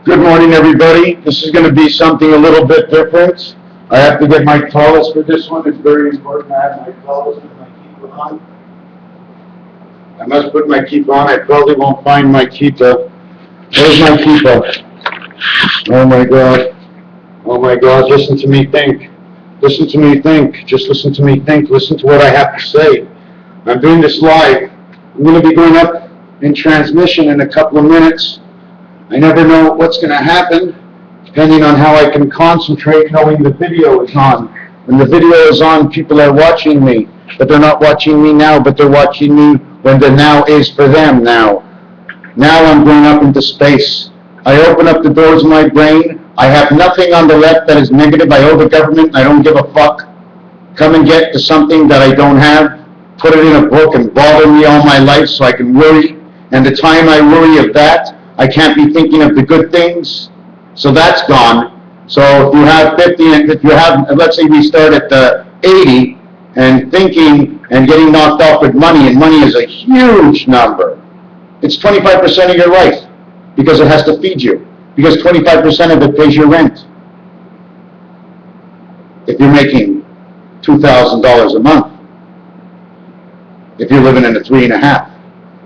Good morning, everybody. This is going to be something a little bit different. I have to get my tallest for this one. It's very important I have my tallest with my keeper on. I must put my keeper on. I probably won't find my keeper. Where's my keeper? Oh my God. Oh my God. Listen to me think. Listen to me think. Just listen to me think. Listen to what I have to say. I'm doing this live. I'm going to be going up in transmission in a couple of minutes. I never know what's going to happen, depending on how I can concentrate, knowing the video is on. When the video is on, people are watching me, but they're not watching me now, but they're watching me when the now is for them now. Now I'm going up into space. I open up the doors of my brain. I have nothing on the left that is negative. I owe the government. I don't give a fuck. Come and get to something that I don't have. Put it in a book and bother me all my life so I can worry. And the time I worry of that, I can't be thinking of the good things. So that's gone. So if you have 50, if you have, let's say we start at 80 and thinking and getting knocked off with money, and money is a huge number. It's 25% of your life because it has to feed you. Because 25% of it pays your rent. If you're making $2,000 a month. If you're living in a 3.5.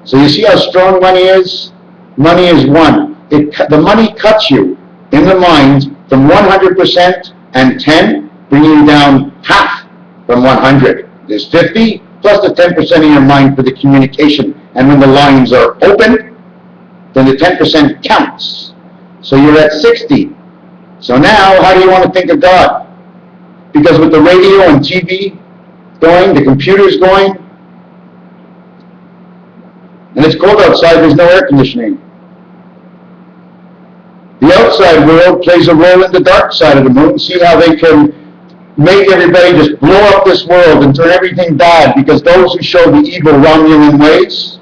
So you see how strong money is? Money is one. The money cuts you in the mind from 100% and 10, bringing you down half from 100. There's 50 plus the 10% of your mind for the communication. And when the lines are open, then the 10% counts. So you're at 60. So now, how do you want to think of God? Because with the radio and TV going, the computers going, and it's cold outside, there's no air conditioning. The outside world plays a role in the dark side of the moon. See how they can make everybody just blow up this world and turn everything bad because those who show the evil Romulan ways,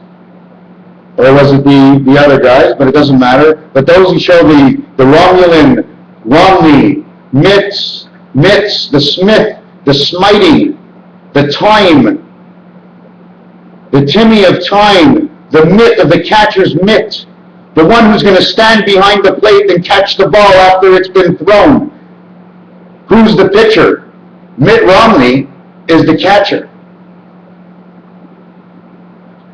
or was it the other guys, but it doesn't matter, but those who show the Romulan, Romney, myths, the Smith, the smiting, the time, the Timmy of time, the myth of the catcher's mitt, the one who's going to stand behind the plate and catch the ball after it's been thrown. Who's the pitcher? Mitt Romney is the catcher.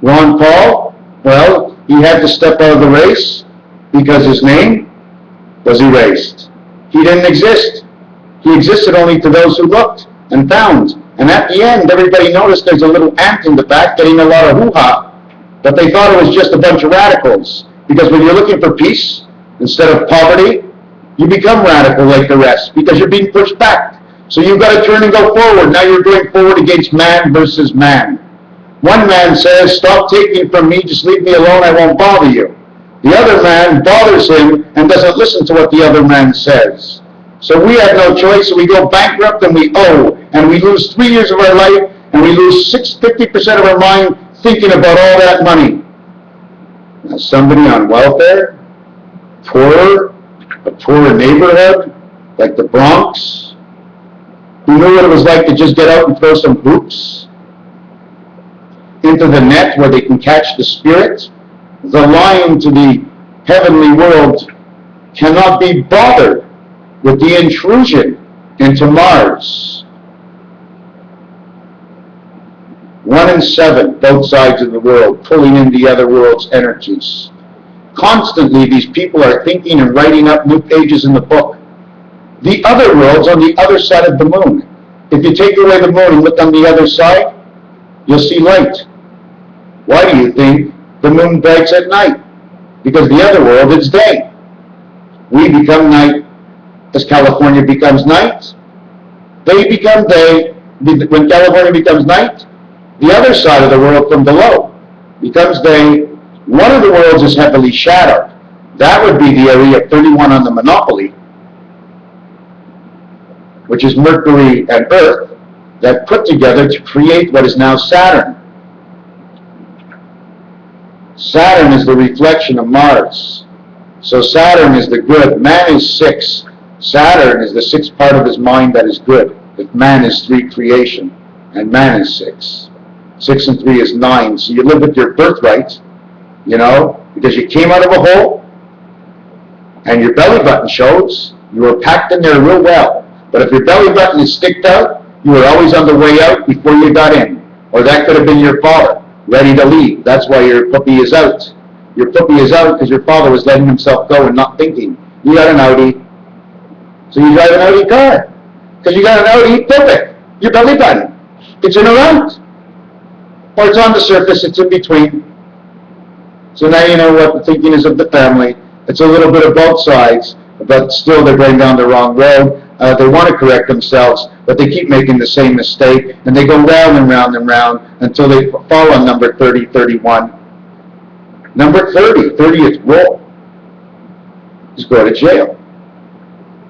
Ron Paul, well, he had to step out of the race because his name was erased. He didn't exist. He existed only to those who looked and found. And at the end, everybody noticed there's a little ant in the back getting a lot of hoo-ha. But they thought it was just a bunch of radicals. Because when you're looking for peace, instead of poverty, you become radical like the rest, because you're being pushed back. So you've got to turn and go forward. Now you're going forward against man versus man. One man says, stop taking from me, just leave me alone, I won't bother you. The other man bothers him and doesn't listen to what the other man says. So we have no choice, so we go bankrupt and we owe, and we lose 3 years of our life, and we lose 50% of our mind thinking about all that money. Now somebody on welfare, a poorer neighborhood, like the Bronx, who knew what it was like to just get out and throw some hoops into the net where they can catch the spirit. The line to the heavenly world cannot be bothered with the intrusion into Mars. 1 in 7, both sides of the world, pulling in the other world's energies. Constantly, these people are thinking and writing up new pages in the book. The other world's on the other side of the moon. If you take away the moon and look on the other side, you'll see light. Why do you think the moon brights at night? Because the other world is day. We become night as California becomes night. They become day. When California becomes night, the other side of the world from below becomes day. One of the worlds is heavily shadowed. That would be the area 31 on the Monopoly, which is Mercury and Earth, that put together to create what is now Saturn. Saturn is the reflection of Mars. So Saturn is the good. Man is 6. Saturn is the 6th part of his mind that is good. If man is 3 creation, and man is 6. 6 and 3 is 9. So you live with your birthright, you know, because you came out of a hole, and your belly button shows, you are packed in there real well. But if your belly button is sticked out, you were always on the way out before you got in. Or that could have been your father, ready to leave. That's why your puppy is out. Your puppy is out because your father was letting himself go and not thinking. You got an Audi, so you drive an Audi car. Because you got an Audi, perfect. Your belly button. It's in or out. Or it's on the surface, it's in between. So now you know what the thinking is of the family. It's a little bit of both sides, but still they're going down the wrong road. They want to correct themselves, but they keep making the same mistake, and they go round and round and round until they fall on number 30, 31. Number 30, 30th rule is go to jail.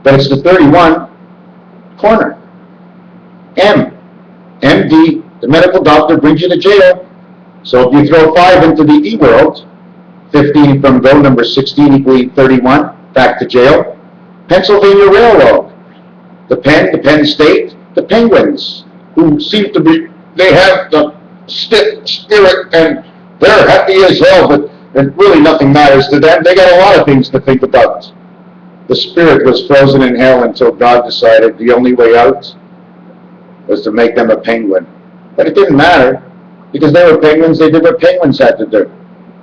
But it's the 31 corner. M.D., the medical doctor brings you to jail. So if you throw 5 into the E world, 15 from go, number 16 equaling 31, back to jail. Pennsylvania Railroad, the Penn State, the Penguins, who seem to be, they have the spirit and they're happy as hell, but really nothing matters to them. They got a lot of things to think about. The spirit was frozen in hell until God decided the only way out was to make them a penguin. But it didn't matter, because they were penguins, they did what penguins had to do.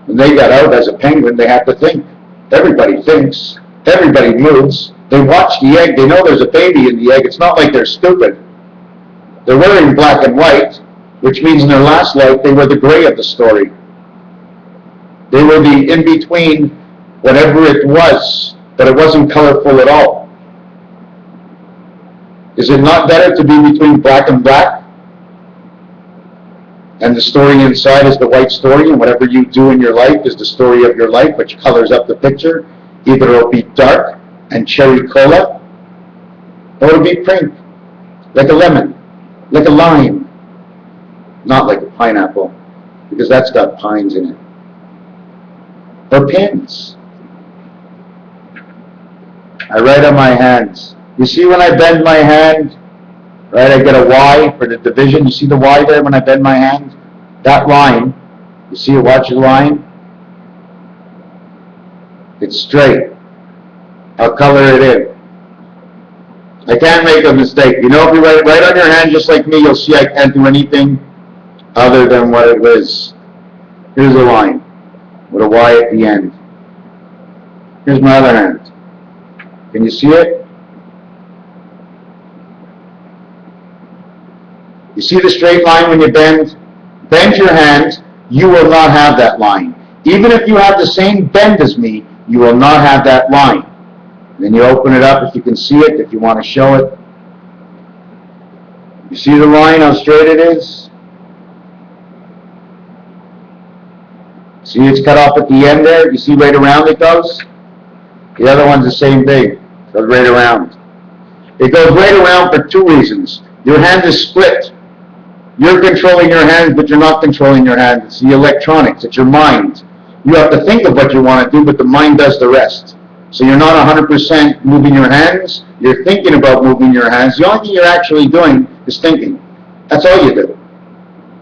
When they got out as a penguin, they had to think. Everybody thinks. Everybody moves. They watch the egg. They know there's a baby in the egg. It's not like they're stupid. They're wearing black and white, which means in their last life, they were the gray of the story. They were the in-between, whatever it was, but it wasn't colorful at all. Is it not better to be between black and black? And the story inside is the white story, and whatever you do in your life is the story of your life, which colors up the picture. Either it'll be dark and cherry cola, or it'll be pink, like a lemon, like a lime, not like a pineapple, because that's got pines in it, or pins. I write on my hands. You see when I bend my hand, right, I get a Y for the division. You see the Y there when I bend my hand? That line, you see it, watch the line? It's straight. I'll color it in. I can't make a mistake. You know, if you write right on your hand just like me, you'll see I can't do anything other than what it is. Here's a line with a Y at the end. Here's my other hand. Can you see it? You see the straight line when you bend? Bend your hand, you will not have that line. Even if you have the same bend as me, you will not have that line. Then you open it up if you can see it, if you want to show it. You see the line, how straight it is? See it's cut off at the end there? You see right around it goes? The other one's the same thing. Goes right around. It goes right around for 2 reasons. Your hand is split. You're controlling your hands, but you're not controlling your hands. It's the electronics. It's your mind. You have to think of what you want to do, but the mind does the rest. So you're not 100% moving your hands. You're thinking about moving your hands. The only thing you're actually doing is thinking. That's all you do.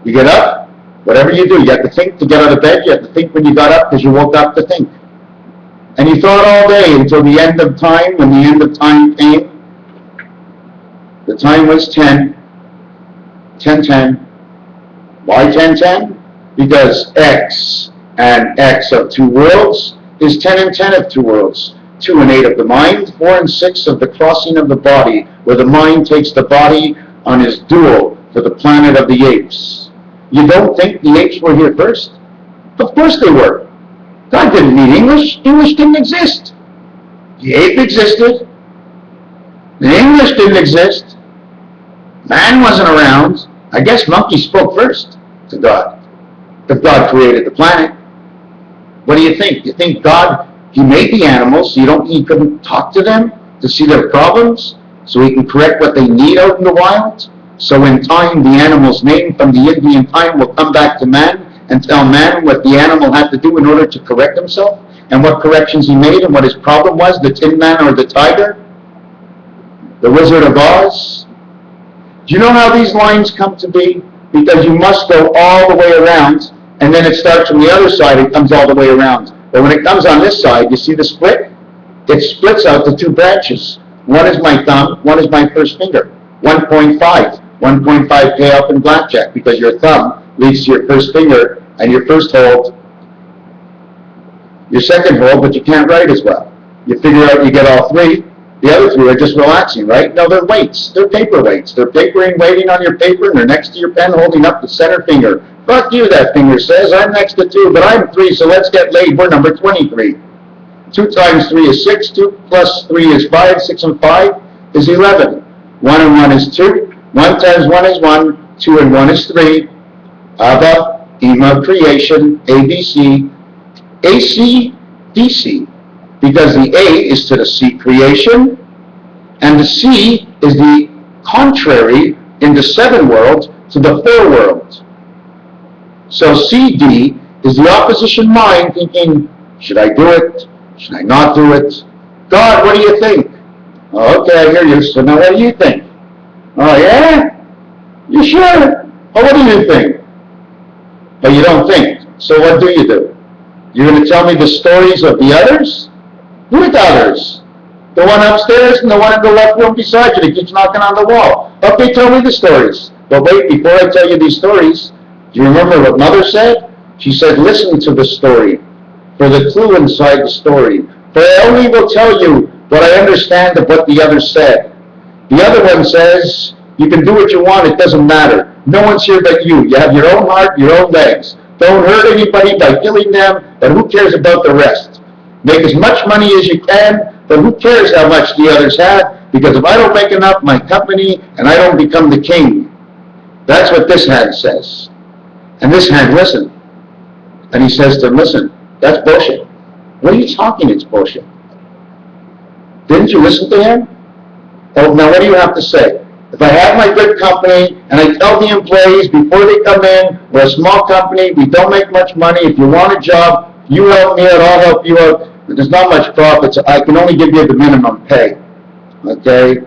You get up, whatever you do, you have to think to get out of bed. You have to think when you got up because you woke up to think. And you thought all day until the end of time. When the end of time came, the time was 10. 10:10. Why 10:10? Because X and X of 2 worlds is 10 and 10 of 2 worlds. 2 and 8 of the mind, 4 and 6 of the crossing of the body, where the mind takes the body on his duel for the planet of the apes. You don't think the apes were here first? Of course they were. God didn't need English. English didn't exist. The ape existed. The English didn't exist. Man wasn't around. I guess monkeys spoke first to God. But God created the planet. What do you think? You think God, He made the animals so He couldn't talk to them to see their problems, so He can correct what they need out in the wild? So in time, the animal's name from the Indian time will come back to man and tell man what the animal had to do in order to correct himself, and what corrections he made, and what his problem was, the Tin Man or the tiger, the Wizard of Oz. Do you know how these lines come to be? Because you must go all the way around, and then it starts from the other side, it comes all the way around. But when it comes on this side, you see the split? it splits out to two branches. One is my thumb, one is my first finger. 1.5. 1.5 pay off in blackjack because your thumb leads to your first finger and your first hold, your second hold, but you can't write as well. You figure out you get all three. The other three are just relaxing, right? No, they're weights. They're paper weights. They're papering, waiting on your paper, and they're next to your pen holding up the center finger. Fuck you, that finger says. I'm next to 2, but I'm 3, so let's get laid. We're number 23. 2 times 3 is 6. 2 plus 3 is 5. 6 and 5 is 11. 1 and 1 is 2. 1 times 1 is 1. 2 and 1 is 3. Othe, EMA, creation, ABC, AC, DC. Because the A is to the C, creation, and the C is the contrary in the 7 world to the 4 world. So CD is the opposition mind thinking, should I do it? Should I not do it? God, what do you think? Oh, okay, I hear you. So now what do you think? Oh, yeah? You sure? Oh, what do you think? But you don't think. So what do? You're going to tell me the stories of the others? With others. The one upstairs and the one in the left room beside you that keeps knocking on the wall. Okay, tell me the stories. But wait, before I tell you these stories, do you remember what Mother said? She said, listen to the story, for the clue inside the story. For I only will tell you what I understand of what the other said. The other one says, you can do what you want, it doesn't matter. No one's here but you. You have your own heart, your own legs. Don't hurt anybody by killing them, but who cares about the rest? Make as much money as you can, but who cares how much the others have? Because if I don't make enough, my company, and I don't become the king. That's what this hand says. And this hand listened. And he says to him, listen, that's bullshit. What are you talking? It's bullshit. Didn't you listen to him? Oh, now what do you have to say? If I have my good company, and I tell the employees before they come in, we're a small company, we don't make much money, if you want a job, you help me out, I'll help you out. There's not much profits. I can only give you the minimum pay. Okay?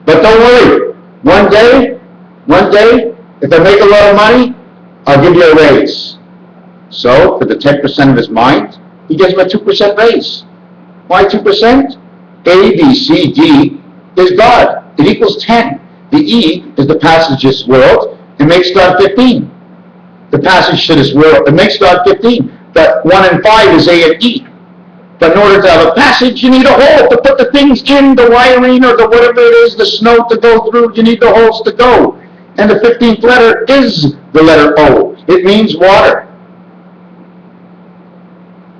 But don't worry. One day, if I make a lot of money, I'll give you a raise. So, for the 10% of his mind, he gives him a 2% raise. Why 2%? A, B, C, D is God. It equals 10. The E is the passage to this world. It makes God 15. The passage to this world, it makes God 15. But 1 and 5 is A and E. But in order to have a passage, you need a hole to put the things in, the wiring or the whatever it is, the snow to go through. You need the holes to go. And the 15th letter is the letter O. It means water.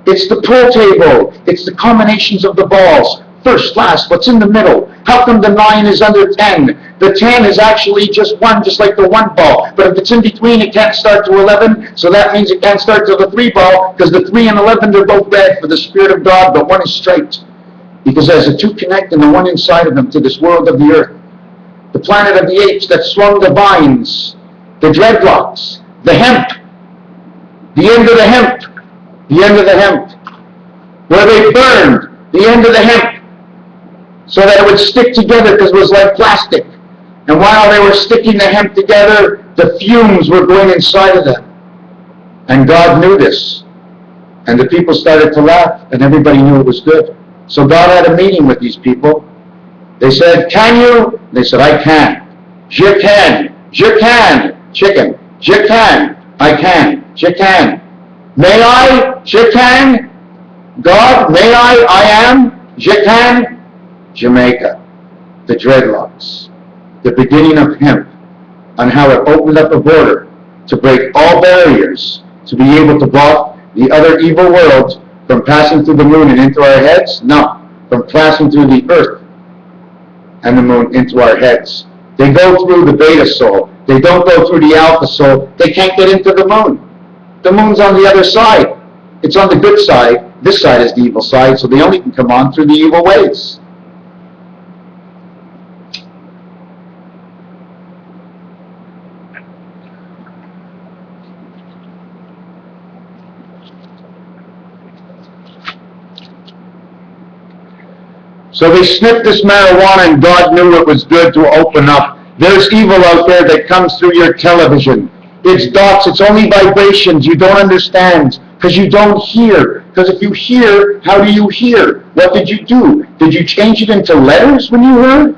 It's the pool table. It's the combinations of the balls. First, last, what's in the middle? How come the 9 is under 10? The 10 is actually just 1, just like the 1 ball. But if it's in between, it can't start to 11. So that means it can't start to the 3 ball, because the 3 and 11, they're both red for the Spirit of God, but 1 is straight. Because there's the 2 connect and the 1 inside of them to this world of the earth. The planet of the apes that swung the vines, the dreadlocks, the hemp, the end of the hemp, the end of the hemp, where they burned the end of the hemp, so that it would stick together because it was like plastic. And while they were sticking the hemp together, the fumes were going inside of them. And God knew this. And the people started to laugh, and everybody knew it was good. So God had a meeting with these people. They said, can you? They said, I can. Je can. Je can. Chicken. Je can. I can. Je can. May I? Je can. God, may I am. Je can. Jamaica, the dreadlocks, the beginning of hemp, on how it opened up a border to break all barriers, to be able to block the other evil world from passing through the moon and into our heads? No, from passing through the earth and the moon into our heads. They go through the beta soul. They don't go through the alpha soul. They can't get into the moon. The moon's on the other side. It's on the good side. This side is the evil side, so they only can come on through the evil ways. So they sniffed this marijuana, and God knew it was good to open up. There's evil out there that comes through your television. It's dots, it's only vibrations. You don't understand because you don't hear. Because if you hear, how do you hear? What did you do? Did you change it into letters when you heard?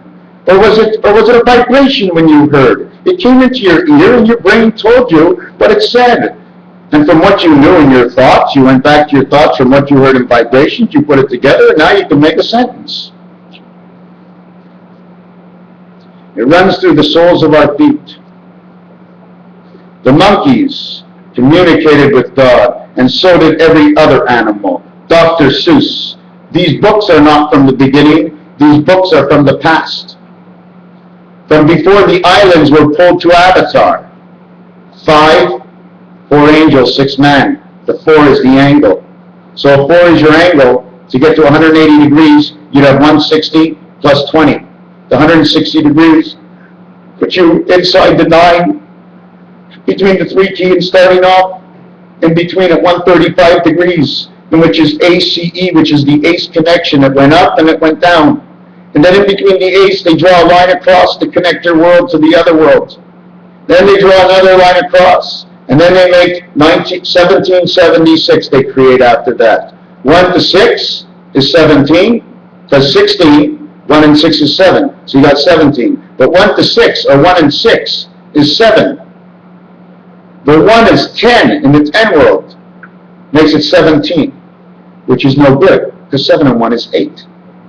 Or was it a vibration when you heard? It came into your ear and your brain told you what it said. And from what you knew in your thoughts, you went back to your thoughts from what you heard in vibrations, you put it together, and now you can make a sentence. It runs through the soles of our feet. The monkeys communicated with God, and so did every other animal. Dr. Seuss. These books are not from the beginning. These books are from the past. From before the islands were pulled to Avatar. 5, 4 angels, 6 man. The 4 is the angle. So if 4 is your angle, to get to 180 degrees, you'd have 160 plus 20. The 160 degrees put you inside the 9, between the 3 key and starting off, in between at 135 degrees, which is ACE, which is the ACE connection. It went up and it went down. And then in between the ACE, they draw a line across to connect your world to the other world. Then they draw another line across. And then they make 1776 they create after that. 1 to 6 is 17, because 16, 1 and 6 is 7. So you got 17. But 1 to 6, or 1 and 6, is 7. The 1 is 10 in the 10 world. Makes it 17, which is no good, because 7 and 1 is 8.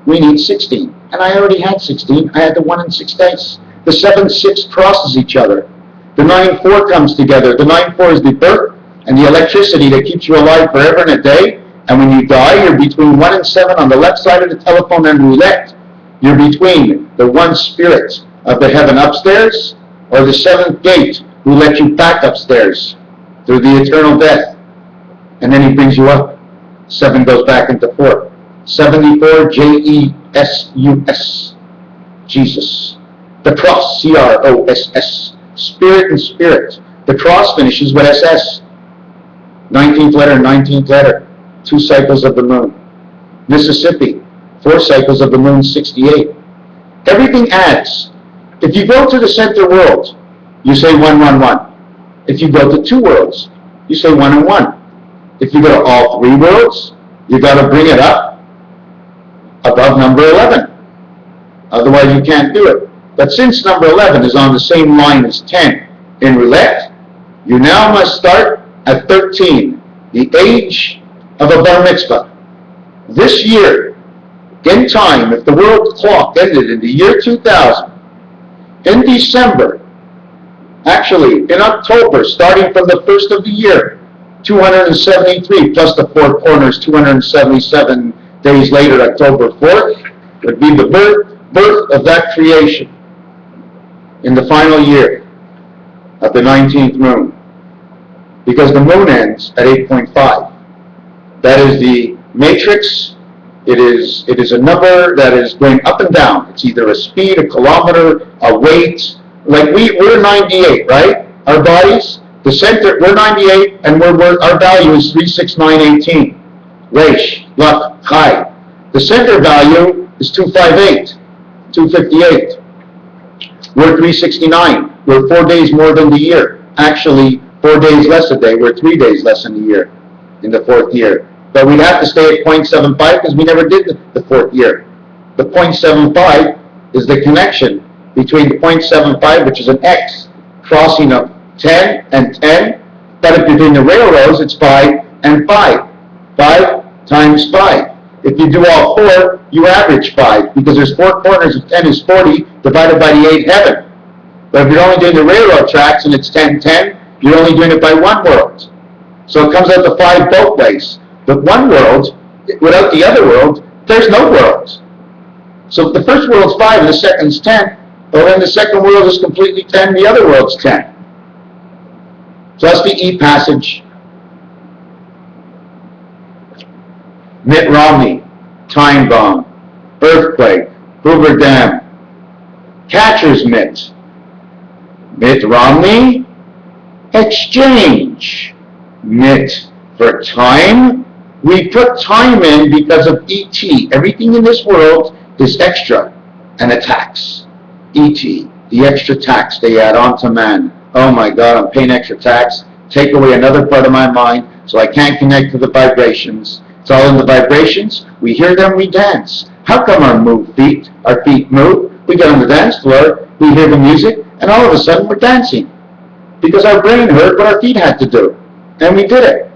We need 16. And I already had 16. I had the 1 and 6 dice. The 7, 6 crosses each other. The 9, 4 comes together. The 9, 4 is the birth and the electricity that keeps you alive forever and a day. And when you die, you're between 1 and 7 on the left side of the telephone and roulette. You're between the 1 spirit of the heaven upstairs or the 7th gate who let you back upstairs through the eternal death. And then he brings you up. 7 goes back into 4. 74, JESUS. Jesus. The cross, CROSS. Spirit and spirit. The cross finishes with SS. 19th letter, 19th letter. 2 cycles of the moon. Mississippi. 4 cycles of the moon, 68. Everything adds. If you go to the center world, you say 1, 1, 1. If you go to 2 worlds, you say 1 and 1. If you go to all 3 worlds, you got to bring it up above number 11. Otherwise, you can't do it. But since number 11 is on the same line as 10 in roulette, you now must start at 13, the age of a bar mitzvah. This year, in time, if the world clock ended in the year 2000, in December, actually in October, starting from the 1st of the year, 273 plus the 4 corners, 277 days later, October 4th, would be the birth of that creation in the final year of the 19th moon. Because the moon ends at 8.5. That is the matrix. It is a number that is going up and down. It's either a speed, a kilometer, a weight. Like we're 98, right? Our bodies, the center, we're 98, and our value is 36918. Reish, luck, chai. The center value is 258, 258. We're 369. We're 4 days more than the year. Actually, 4 days less a day. We're 3 days less in the year, in the 4th year. But we'd have to stay at 0.75 because we never did the 4th year. The 0.75 is the connection between the 0.75, which is an X, crossing of 10 and 10. But if you're doing the railroads, it's 5 and 5. 5 times 5. If you do all 4, you average 5, because there's 4 corners of 10 is 40, divided by the 8 heaven. But if you're only doing the railroad tracks and it's 10, 10, you're only doing it by 1 world. So it comes out to 5 both ways. But 1 world, without the other world, there's no world. So if the first world's 5 and the second's 10, well then the second world is completely 10, the other world's 10. So that's the E passage. Mitt Romney, time bomb, earthquake, Hoover Dam, catcher's mitt. Mitt Romney, exchange. Mitt for time. We put time in because of ET. Everything in this world is extra and a tax. ET, the extra tax they add on to man. Oh my God, I'm paying extra tax. Take away another part of my mind so I can't connect to the vibrations. It's all in the vibrations. We hear them, we dance. How come our feet move? We get on the dance floor, we hear the music, and all of a sudden we're dancing. Because our brain heard what our feet had to do. And we did it.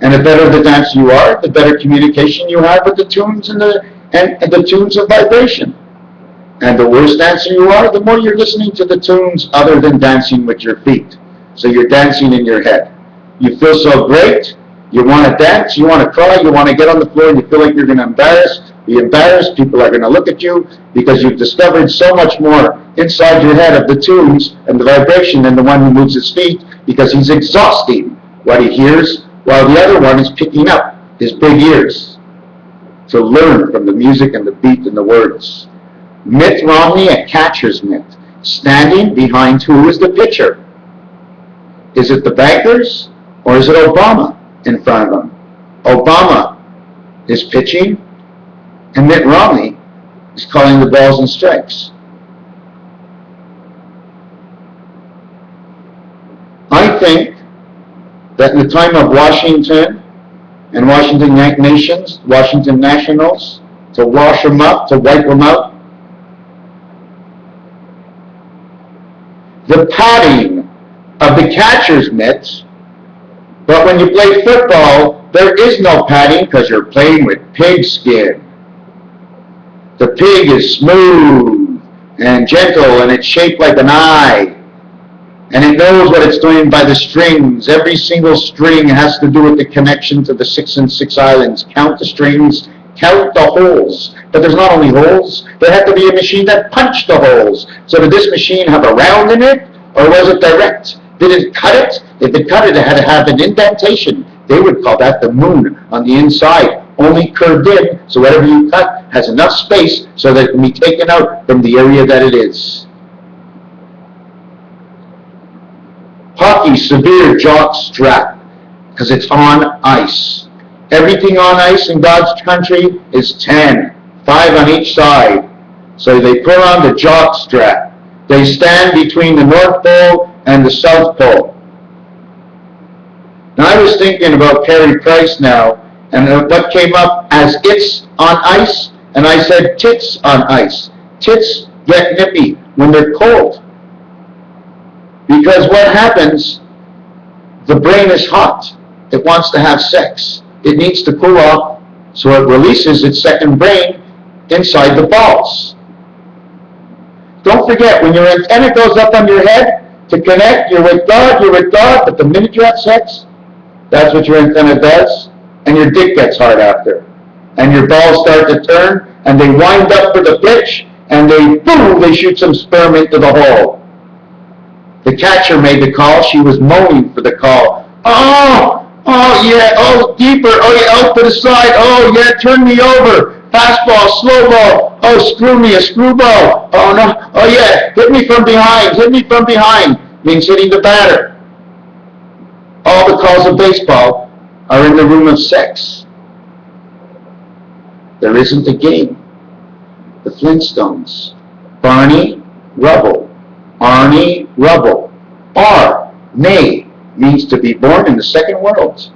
And the better the dancer you are, the better communication you have with the tunes and the tunes of vibration. And the worse dancer you are, the more you're listening to the tunes other than dancing with your feet. So you're dancing in your head. You feel so great, you want to dance, you want to cry, you want to get on the floor, and you feel like you're going to be embarrassed, people are going to look at you, because you've discovered so much more inside your head of the tunes and the vibration than the one who moves his feet, because he's exhausting what he hears, while the other one is picking up his big ears to learn from the music and the beat and the words. Mitt Romney, a catcher's mitt, standing behind who is the pitcher? Is it the bankers, or is it Obama in front of him? Obama is pitching, and Mitt Romney is calling the balls and strikes. I think that in the time of Washington and Washington Nations, Washington Nationals, to wash them up, to wipe them out, the padding of the catcher's mitts, but when you play football, there is no padding because you're playing with pig skin. The pig is smooth and gentle, and it's shaped like an eye, and it knows what it's doing by the strings. Every single string has to do with the connection to the 6 and 6 islands. Count the strings, count the holes. But there's not only holes, there had to be a machine that punched the holes. So did this machine have a round in it, or was it direct? Did it cut it? If it cut it, it had to have an indentation. They would call that the moon on the inside, only curved in, so whatever you cut has enough space so that it can be taken out from the area that it is. Hockey, severe jock strap, because it's on ice. Everything on ice in God's country is 10, 5 on each side. So they put on the jock strap. They stand between the North Pole and the South Pole. Now I was thinking about Carey Price now, and what came up as it's on ice, and I said tits on ice. Tits get nippy when they're cold. Because what happens, the brain is hot. It wants to have sex. It needs to cool off, so it releases its second brain inside the balls. Don't forget, when your antenna goes up on your head to connect, you're with God, but the minute you have sex, that's what your antenna does, and your dick gets hard after. And your balls start to turn, and they wind up for the pitch, and they shoot some sperm into the hole. The catcher made the call. She was moaning for the call. Oh yeah, oh deeper, oh yeah, out to the side, oh yeah, turn me over. Fastball, slow ball, oh screw me, a screwball, oh no, oh yeah, hit me from behind, means hitting the batter. All the calls of baseball are in the room of sex. There isn't a game. The Flintstones. Barney Rubble. Arnie Rubble. Nay means to be born in the second world.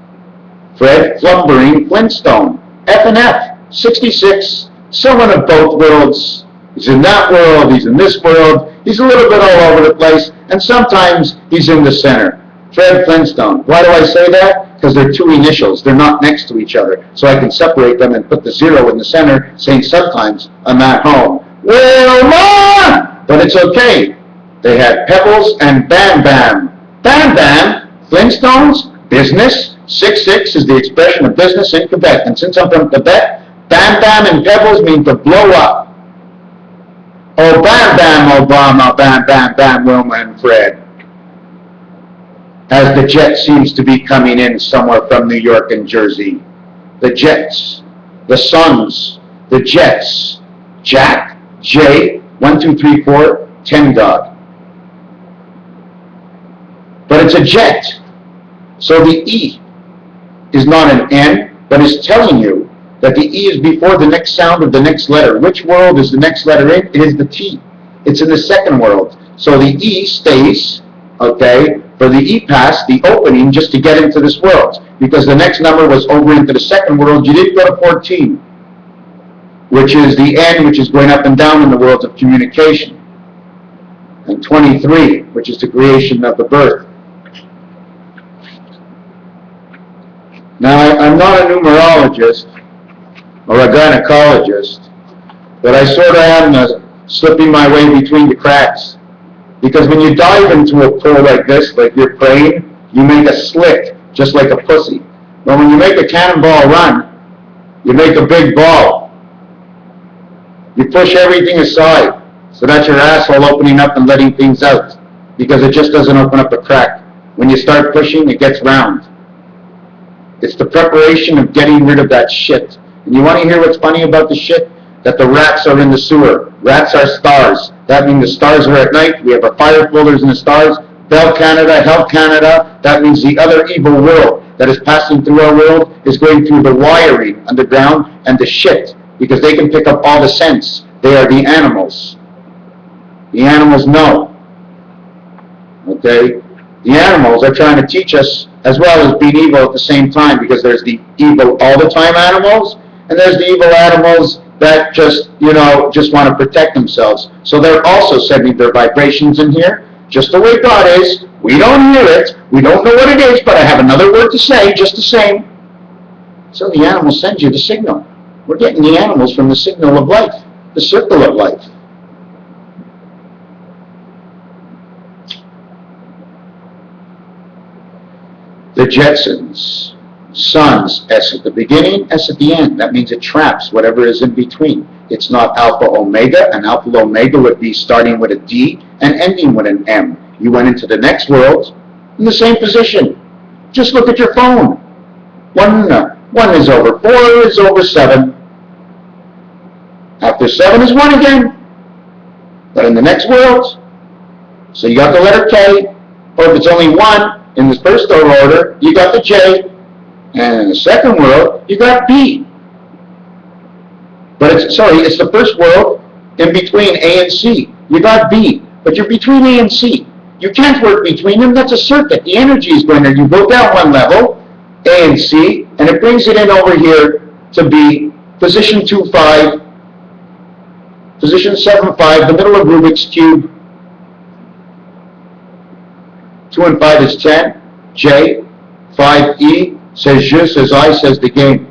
Fred Flumbering Flintstone. F and F. 66. Someone of both worlds. He's in that world, he's in this world, he's a little bit all over the place, and sometimes he's in the center. Fred Flintstone. Why do I say that? Because they're two initials. They're not next to each other. So I can separate them and put the 0 in the center, saying sometimes I'm at home. Wilma! But it's okay. They had Pebbles and Bam Bam. Bam Bam, Flintstones, business. 66 is the expression of business in Quebec. And since I'm from Quebec, Bam Bam and Pebbles mean to blow up. Oh, Bam Bam, Obama, Bam Bam Bam, Wilma and Fred. As the jet seems to be coming in somewhere from New York and Jersey. The Jets, the Suns, the Jets, Jack, J, 1, 2, 3, 4, 10 God. But it's a jet. So the E is not an N, but is telling you that the E is before the next sound of the next letter. Which world is the next letter in? It is the T. It's in the second world. So the E stays, okay, for the e-pass, the opening, just to get into this world. Because the next number was over into the second world. You didn't go to 14, which is the N, which is going up and down in the world of communication. And 23, which is the creation of the birth. Now, I'm not a numerologist or a gynecologist, but I sort of am slipping my way between the cracks. Because when you dive into a pool like this, like you're praying, you make a slick, just like a pussy. But when you make a cannonball run, you make a big ball. You push everything aside, so that's your asshole opening up and letting things out, because it just doesn't open up a crack. When you start pushing, it gets round. It's the preparation of getting rid of that shit. And you want to hear what's funny about the shit? That the rats are in the sewer. Rats are stars. That means the stars are at night. We have our fire folders in the stars. Bell Canada, Hell Canada. That means the other evil world that is passing through our world is going through the wiring underground and the shit, because they can pick up all the scents. They are the animals. The animals know. Okay? The animals are trying to teach us, as well as being evil at the same time, because there's the evil all the time animals, and there's the evil animals that just, just want to protect themselves. So they're also sending their vibrations in here, just the way God is. We don't hear it. We don't know what it is, but I have another word to say, just the same. So the animals send you the signal. We're getting the animals from the signal of life, the circle of life. The Jetsons. Suns, S at the beginning, S at the end. That means it traps whatever is in between. It's not alpha omega, and alpha omega would be starting with a D and ending with an M. You went into the next world in the same position. Just look at your phone. One is over 4 is over 7. After 7 is 1 again. But in the next world, so you got the letter K, or if it's only 1 in the first order, you got the J. And in the second world, you got B. But it's the first world in between A and C. You got B, but you're between A and C. You can't work between them. That's a circuit. The energy is going there. You go down one level, A and C, and it brings it in over here to B, position 2-5, position 7-5, the middle of Rubik's Cube. 2 and 5 is 10. J, 5E. Says je, says I, says the game.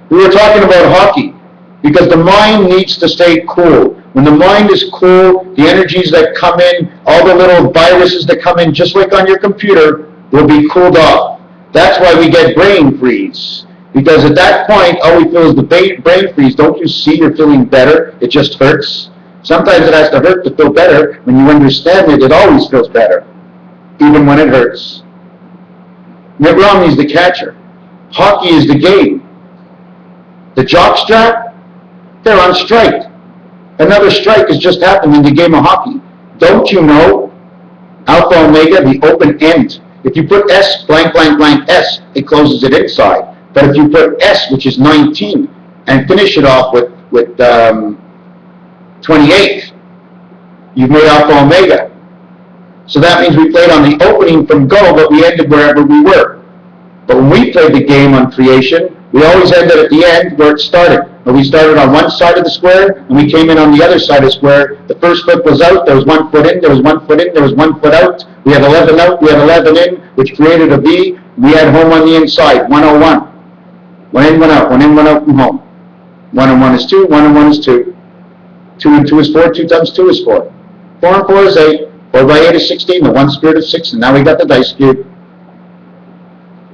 We were talking about hockey, because the mind needs to stay cool. When the mind is cool, the energies that come in, all the little viruses that come in, just like on your computer, will be cooled off. That's why we get brain freeze. Because at that point, all we feel is the brain freeze. Don't you see you're feeling better? It just hurts. Sometimes it has to hurt to feel better. When you understand it, it always feels better, even when it hurts. Mitt Romney's the catcher. Hockey is the game. The jockstrap, they're on strike. Another strike has just happened in the game of hockey. Don't you know? Alpha Omega, the open end. If you put S, blank, blank, blank, S, it closes it inside. But if you put S, which is 19, and finish it off with 28, you've made Alpha Omega. So that means we played on the opening from go, but we ended wherever we were. But when we played the game on creation, we always ended at the end where it started. And we started on one side of the square, and we came in on the other side of the square. The first foot was out, there was 1 foot in, there was 1 foot in, there was 1 foot out. We had 11 out, we had 11 in, which created a V. We had home on the inside, 101. 1 in, 1 out, 1 in, 1 out from home. 1 and 1 is 2, 1 and 1 is 2. 2 and 2 is 4, 2 times 2 is 4. 4 and 4 is 8. 4 by 8 is 16, the 1 spirit is 6, and now we got the dice cube.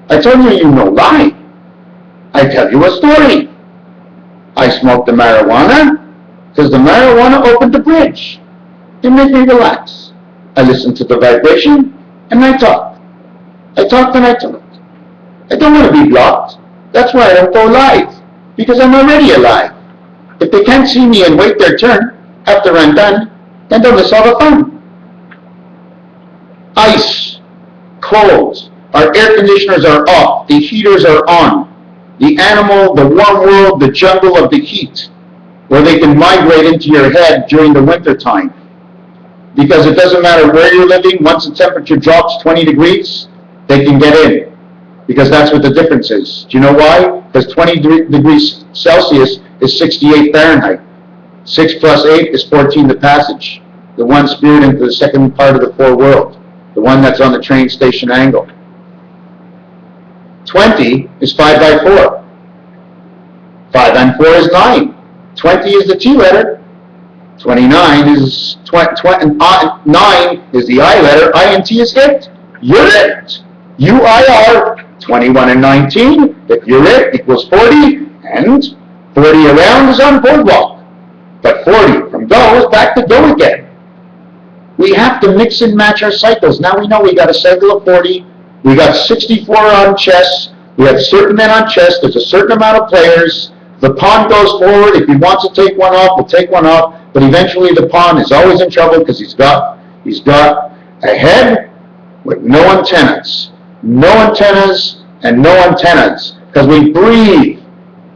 I told you no lie. I tell you a story. I smoked the marijuana because the marijuana opened the bridge. It made me relax. I listened to the vibration and I talked. I talked and I talked. I don't want to be blocked. That's why I don't go live, because I'm already alive. If they can't see me and wait their turn after I'm done, then they'll miss all the fun. Ice, cold, our air conditioners are off, the heaters are on. The animal, the warm world, the jungle of the heat, where they can migrate into your head during the winter time. because it doesn't matter where you're living, once the temperature drops 20 degrees, they can get in, because that's what the difference is. Do you know why? Because 20 degrees Celsius is 68 Fahrenheit. 6 plus 8 is 14 the passage. The one spewed into the second part of the four world. The one that's on the train station angle. 20 is 5 by 4. 5 and 4 is 9. 20 is the T letter. 29 is 9 is the I letter. INT is it. You're it. UIR. 21 and 19. If you're it equals 40, and 40 around is on boardwalk. But 40 from go is back to go again. We have to mix and match our cycles. Now we know we got a cycle of 40. We got 64 on chess. We have certain men on chess. There's a certain amount of players. The pawn goes forward. If he wants to take one off, we'll take one off. But eventually the pawn is always in trouble because he's got a head with no antennas. No antennas and no antennas. Because we breathe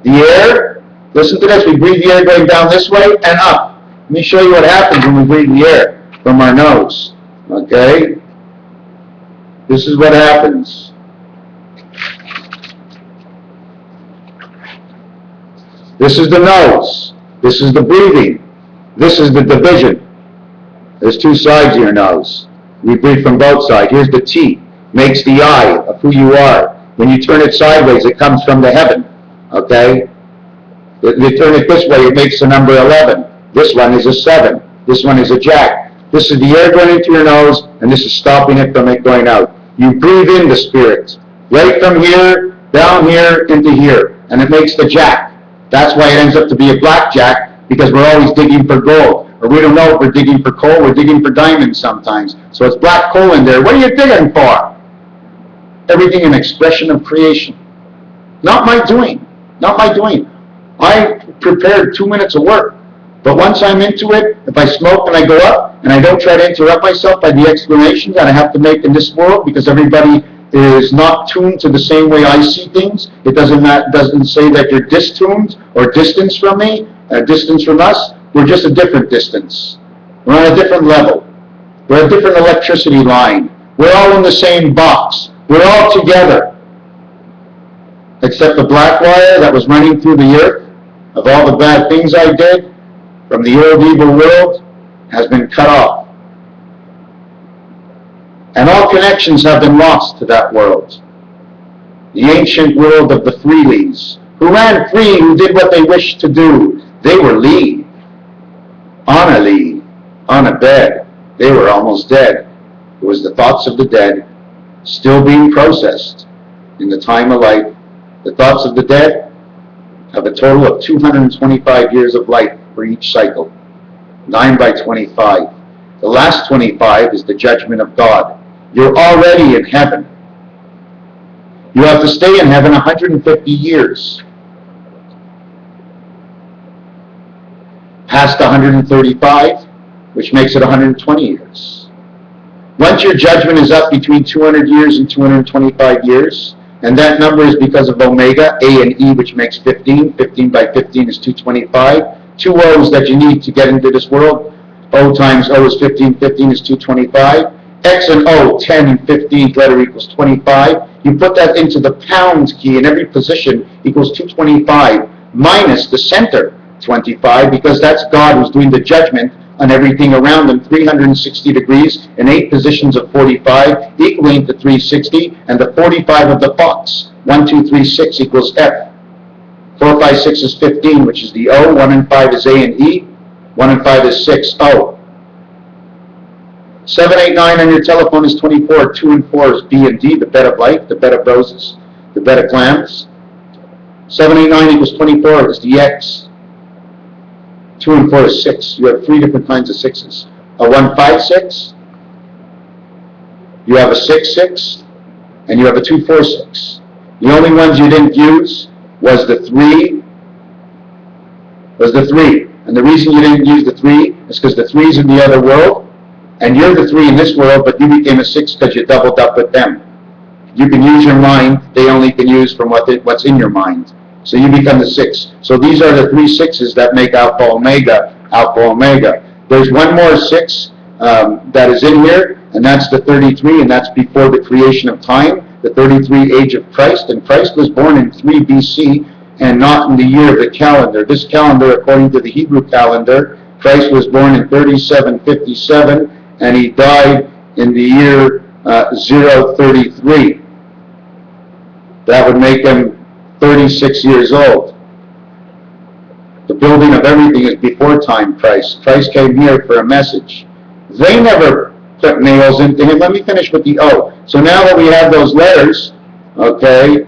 the air. Listen to this. We breathe the air going down this way and up. Let me show you what happens when we breathe the air from our nose. Okay? This is what happens. This is the nose. This is the breathing. This is the division. There's two sides of your nose. We breathe from both sides. Here's the T. Makes the I of who you are. When you turn it sideways, it comes from the heaven. Okay? If you turn it this way, it makes the number 11. This one is a 7. This one is a jack. This is the air going into your nose, and this is stopping it from it going out. You breathe in the spirit. Right from here, down here, into here. And it makes the jack. That's why it ends up to be a blackjack, because we're always digging for gold. Or we don't know if we're digging for coal, we're digging for diamonds sometimes. So it's black coal in there. What are you digging for? Everything an expression of creation. Not my doing. Not my doing. I prepared 2 minutes of work. But once I'm into it, if I smoke and I go up, and I don't try to interrupt myself by the explanations that I have to make in this world, because everybody is not tuned to the same way I see things. It doesn't say that you're distuned or distance from me, distance from us. We're just a different distance. We're on a different level. We're a different electricity line. We're all in the same box. We're all together. Except the black wire that was running through the earth of all the bad things I did from the old evil world has been cut off. And all connections have been lost to that world. The ancient world of the freelies, who ran free, who did what they wished to do. They were Lee, on a bed. They were almost dead. It was the thoughts of the dead still being processed in the time of life. The thoughts of the dead have a total of 225 years of life for each cycle. 9 by 25. The last 25 is the judgment of God. You're already in heaven. You have to stay in heaven 150 years. Past 135, which makes it 120 years. Once your judgment is up between 200 years and 225 years, and that number is because of omega, A and E, which makes 15. 15 by 15 is 225. 2 O's that you need to get into this world. O times O is 15. 15 is 225. X and O, 10 and 15th letter equals 25. You put that into the pound key in every position equals 225 minus the center, 25, because that's God who's doing the judgment on everything around them, 360 degrees in 8 positions of 45, equaling to 360, and the 45 of the box, 1, 2, 3, 6 equals F. 4, 5, 6 is 15, which is the O, 1 and 5 is A and E, 1 and 5 is 6, O. 7, 8, 9 on your telephone is 24, 2 and 4 is B and D, the bed of life, the bed of roses, the bed of clams. 7, 8, 9 equals 24 is the X. 2 and 4 is 6. You have 3 different kinds of 6s. A 1, 5, 6. You have a 6, 6. And you have a 2, 4, 6. The only ones you didn't use was the 3. And the reason you didn't use the 3 is because the 3's in the other world. And you're the 3 in this world, but you became a 6 because you doubled up with them. You can use your mind. They only can use from what's in your mind. So you become the 6. So these are the 3 6s that make alpha omega, alpha omega. There's one more 6 that is in here, and that's the 33, and that's before the creation of time, the 33 age of Christ, and Christ was born in 3 BC, and not in the year of the calendar. This calendar, according to the Hebrew calendar, Christ was born in 3757, and he died in the year 033. That would make him 36 years old. The building of everything is before time, Christ. Christ came here for a message. They never put nails into him. Let me finish with the O. So now that we have those letters, okay,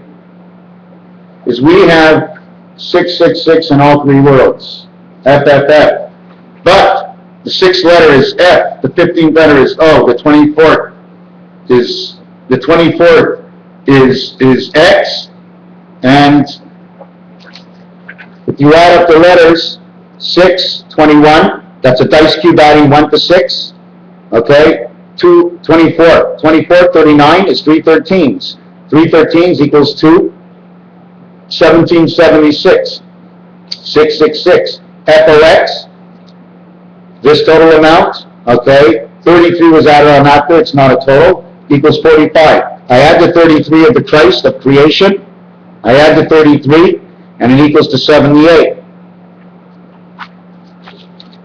is we have 666 in all 3 worlds. FFF. But the 6th letter is F, the 15th letter is O, the 24th is X, and if you add up the letters, 6, 21, that's a dice cube adding 1 to 6, okay, 2, 24, 39 is 3 13s. 3 13s equals 2, 1776, 666, FOX, this total amount, okay, 33 was added on after, it's not a total, equals 45. I add the 33 of the Christ of creation, I add the 33, and it equals to 78.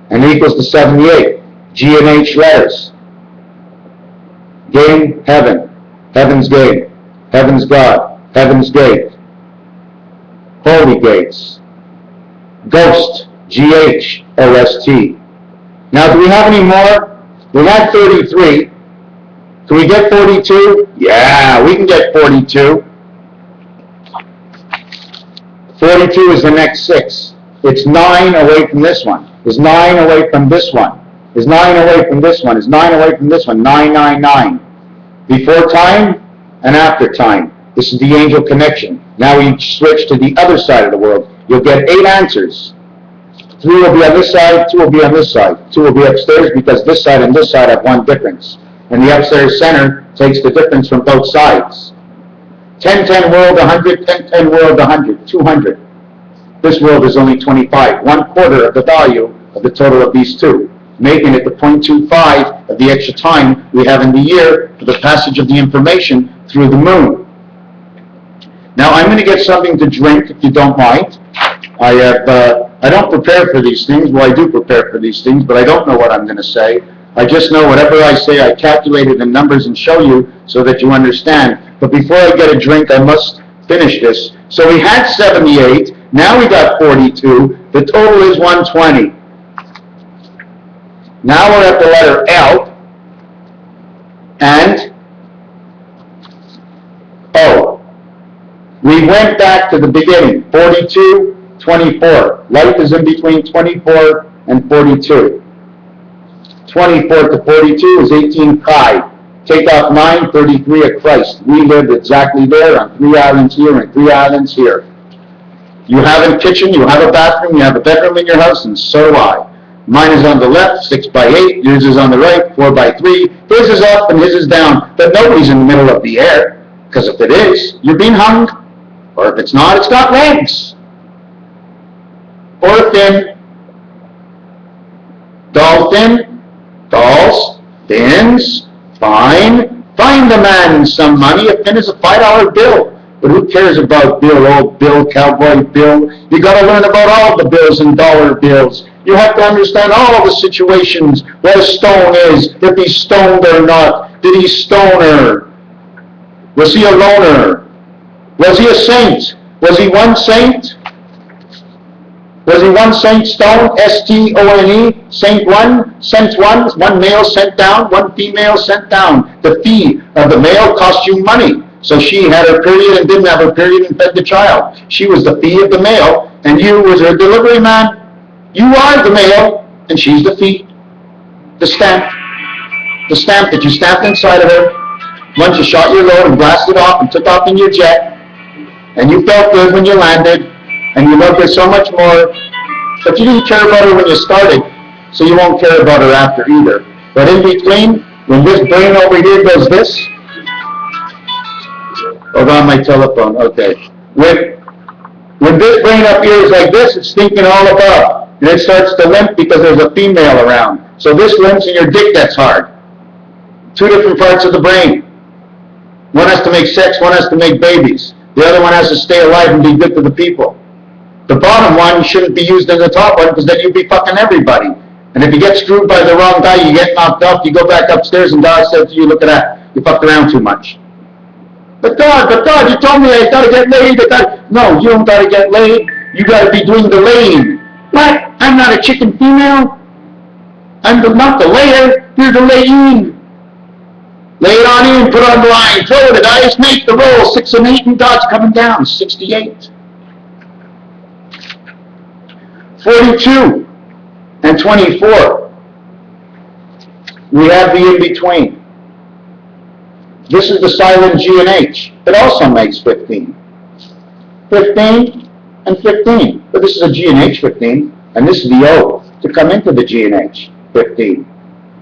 And it equals to 78. G and H letters. Game, heaven. Heaven's gate. Heaven's God. Heaven's gate. Holy gates. Ghost, G-H-O-S-T. Now, do we have any more? We had 33. Can we get 42? Yeah, we can get 42. 42 is the next 6. It's 9 away from this one. Is 9 away from this one. Is 9 away from this one. Is 9 away from this one. 9, 9, 9. Before time and after time. This is the angel connection. Now we switch to the other side of the world. You'll get 8 answers. 3 will be on this side, 2 will be on this side. 2 will be upstairs because this side and this side have one difference. And the upstairs center takes the difference from both sides. 10, 10 world, 100, 10, 10 world, 100, 200. This world is only 25, 1/4 of the value of the total of these two, making it the 0.25 of the extra time we have in the year for the passage of the information through the moon. Now I'm going to get something to drink, if you don't mind. I don't prepare for these things. Well, I do prepare for these things, but I don't know what I'm going to say. I just know whatever I say, I calculate it in numbers and show you so that you understand. But before I get a drink, I must finish this. So we had 78. Now we got 42. The total is 120. Now we're at the letter L and O. We went back to the beginning. 42, 24. Life is in between 24 and 42. 24 to 42 is 18 pi. Take off 9, 33 of Christ. We lived exactly there on 3 islands here and 3 islands here. You have a kitchen, you have a bathroom, you have a bedroom in your house, and so do I. Mine is on the left, 6 by 8. Yours is on the right, 4 by 3. His is up and his is down. But nobody's in the middle of the air. Because if it is, you're being hung. Or if it's not, it's got legs. Or fin. Dolphin. Dolls. Fins. Fine. Find the man some money. A fin is a $5 bill. But who cares about Bill, old Bill, cowboy Bill? You got to learn about all the bills and dollar bills. You have to understand all the situations, what a stone is, if he's stoned or not. Did he stone her? Was he a loner? Was he a saint? Was he one saint? Was he one saint stone? S-T-O-N-E, saint one, sent one male sent down, one female sent down. The fee of the male cost you money. So she had her period and didn't have her period and fed the child. She was the fee of the male, and you was her delivery man. You are the male, and she's the fee. The stamp that you stamped inside of her. Once you shot your load and blasted off and took off in your jet, and you felt good when you landed, and you loved her so much more, but you didn't care about her when you started, so you won't care about her after either. But in between, when this brain over here does this, hold on my telephone, okay. When this brain up here is like this, it's thinking all about And it starts to limp because there's a female around. So this limps and your dick gets hard. Two different parts of the brain. One has to make sex, one has to make babies. The other one has to stay alive and be good to the people. The bottom one shouldn't be used in the top one because then you'd be fucking everybody. And if you get screwed by the wrong guy, you get knocked off, you go back upstairs and God said to you, look at that, you fucked around too much. But God, you told me I gotta get laid. No, you don't gotta get laid. You gotta be doing the laying. What? I'm not a chicken female. I'm not the layer, you're the laying. Lay it on in, put on the line, throw it, guys, make the roll. 6 and 8, and God's coming down. 68. 42 and 24. We have the in-between. This is the silent G and H. It also makes 15. 15 and 15. But this is a G and H 15, and this is the O to come into the G and H 15.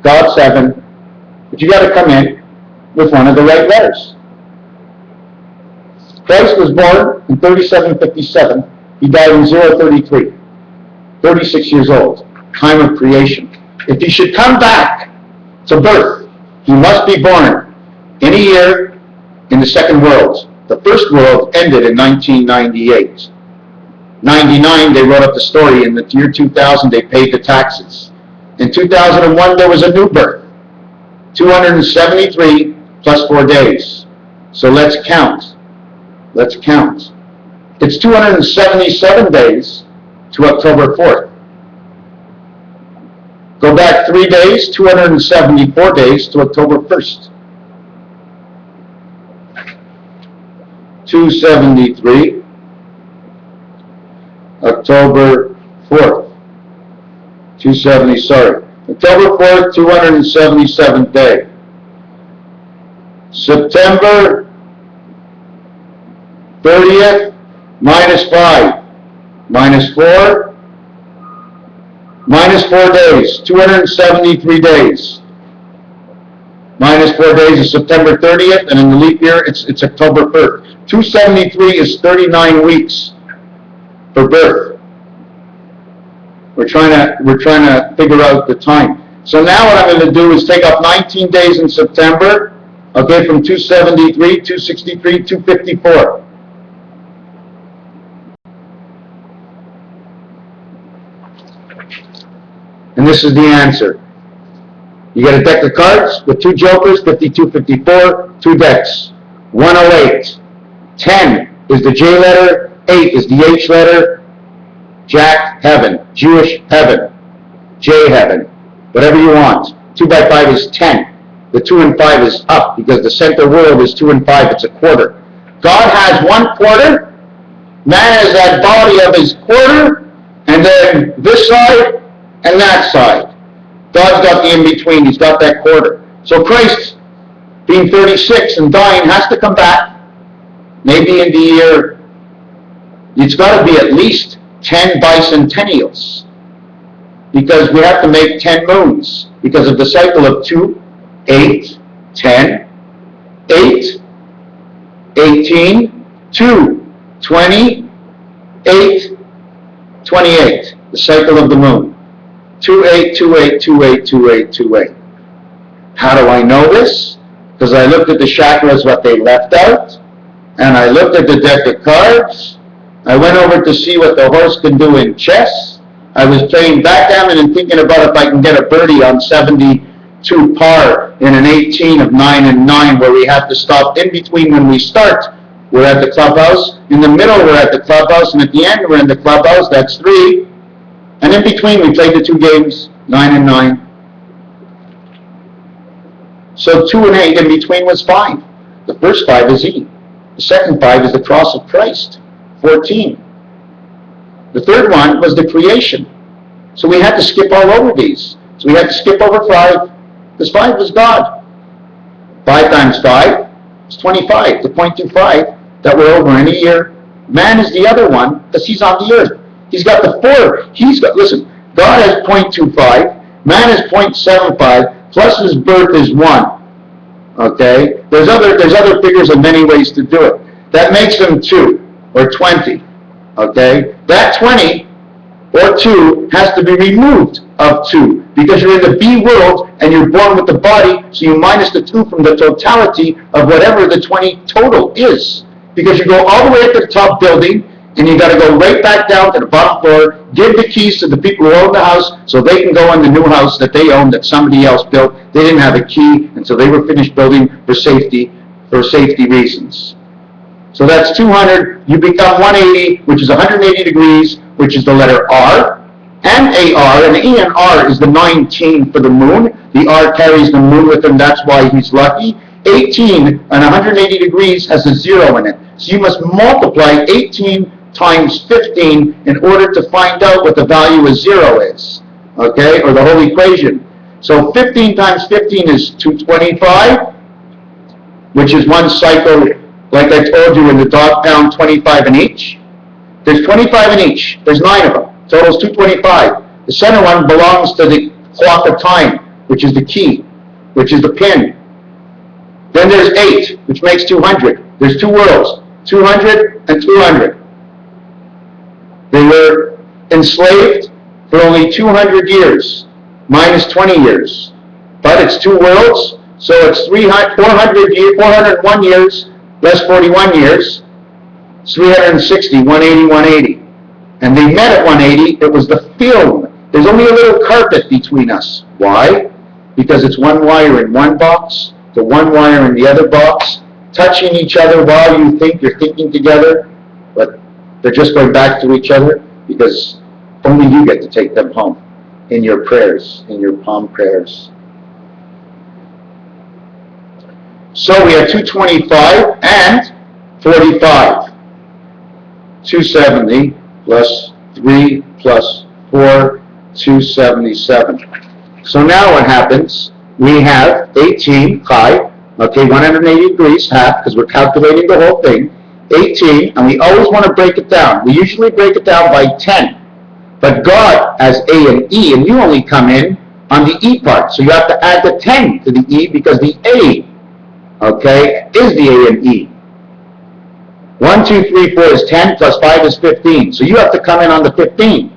God 7, but you got to come in with one of the right letters. Christ was born in 3757. He died in 033. 36 years old. Time of creation. If he should come back to birth, he must be born in a year in the second world. The first world ended in 1998. 99, they wrote up the story. In the year 2000, they paid the taxes. In 2001, there was a new birth. 273 plus 4 days. So let's count. Let's count. It's 277 days to October 4th. Go back 3 days, 274 days to October 1st. 273, October 4th. 270, sorry. October 4th, 277th day. September 30th, minus 5, minus 4, minus 4 days, 273 days. Minus 4 days is September 30th, and in the leap year, it's October 1st. 273 is 39 weeks for birth. We're trying to figure out the time. So now what I'm going to do is take up 19 days in September, okay, from 273, 263, 254. And this is the answer. You get a deck of cards with 2 jokers, 52, 54, 2 decks. 108. 10 is the J letter, 8 is the H letter, Jack, heaven, Jewish heaven, J heaven, whatever you want. 2 by 5 is 10. The 2 and 5 is up because the center world is 2 and 5, it's a quarter. God has 1 quarter, man has that body of his quarter, and then this side and that side. God's got the in-between, he's got that quarter. So Christ, being 36 and dying, has to come back, maybe in the year, it's got to be at least 10 bicentennials, because we have to make 10 moons, because of the cycle of 2, 8, 10, 8, 18, 2, 20, 8, 28, the cycle of the moon. 28, 28, 28, 28, 28. How do I know this? Because I looked at the chakras, what they left out, and I looked at the deck of cards. I went over to see what the horse can do in chess. I was playing backgammon and thinking about if I can get a birdie on 72 par in an 18 of 9 and 9, where we have to stop in between when we start. We're at the clubhouse. In the middle, we're at the clubhouse, and at the end, we're in the clubhouse. That's 3. And in between, we played the 2 games, 9 and 9. So 2 and 8 in between was 5. The first 5 is E. The second 5 is the cross of Christ, 14. The third one was the creation. So we had to skip all over these. So we had to skip over 5, because 5 was God. 5 times 5 is 25. The 0.25 that we're over in a year. Man is the other one, because he's on the earth. He's got the 4. He's got, listen, God has 0.25, man is 0.75, plus his birth is 1. Okay? There's other figures and many ways to do it. That makes them 2, or 20. Okay? That 20 or 2 has to be removed of 2, because you're in the B world and you're born with the body, so you minus the 2 from the totality of whatever the 20 total is. Because you go all the way up to the top building, and you got to go right back down to the bottom floor, give the keys to the people who own the house so they can go in the new house that they own that somebody else built. They didn't have a key, and so they were finished building for safety reasons. So that's 200. You become 180, which is 180 degrees, which is the letter R, and AR, and E and R is the 19 for the moon. The R carries the moon with him, that's why he's lucky. 18 and 180 degrees has a 0 in it. So you must multiply 18 times 15 in order to find out what the value of 0 is, okay, or the whole equation. So 15 times 15 is 225, which is one cycle, like I told you in the dog pound, 25 in each. There's 25 in each. There's 9 of them. Total's 225. The center one belongs to the clock of time, which is the key, which is the pin. Then there's 8, which makes 200. There's 2 worlds, 200 and 200. They were enslaved for only 200 years, minus 20 years. But it's 2 worlds, so it's 401 years, less 41 years. It's 360, 180, 180. And they met at 180, it was the film. There's only a little carpet between us. Why? Because it's one wire in one box, the one wire in the other box, touching each other while you think you're thinking together, but they're just going back to each other because only you get to take them home in your prayers, in your palm prayers. So we have 225 and 45. 270 plus 3 plus 4, 277. So now what happens? We have 18 pi, okay, 180 degrees, half, because we're calculating the whole thing, 18, and we always want to break it down. We usually break it down by 10, but God has A and E, and you only come in on the E part, so you have to add the 10 to the E, because the A, okay, is the A and E. 1, 2, 3, 4 is 10, plus 5 is 15, so you have to come in on the 15,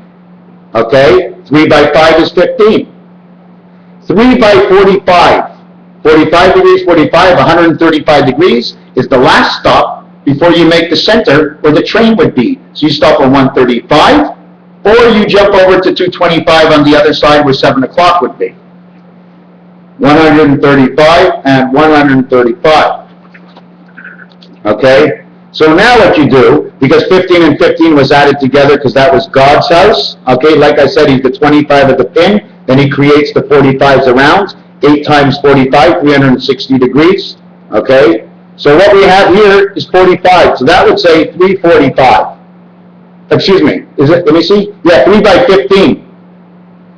okay, 3 by 5 is 15. 3 by 45, 45 degrees, 45, 135 degrees is the last stop before you make the center where the train would be. So you stop at 135, or you jump over to 225 on the other side where 7 o'clock would be. 135 and 135. Okay? So now what you do, because 15 and 15 was added together because that was God's house, okay, like I said, he's the 25 of the pin, then he creates the 45s around, 8 times 45, 360 degrees, okay? So what we have here is 45, so that would say 345. Excuse me, is it, let me see, yeah, 3 by 15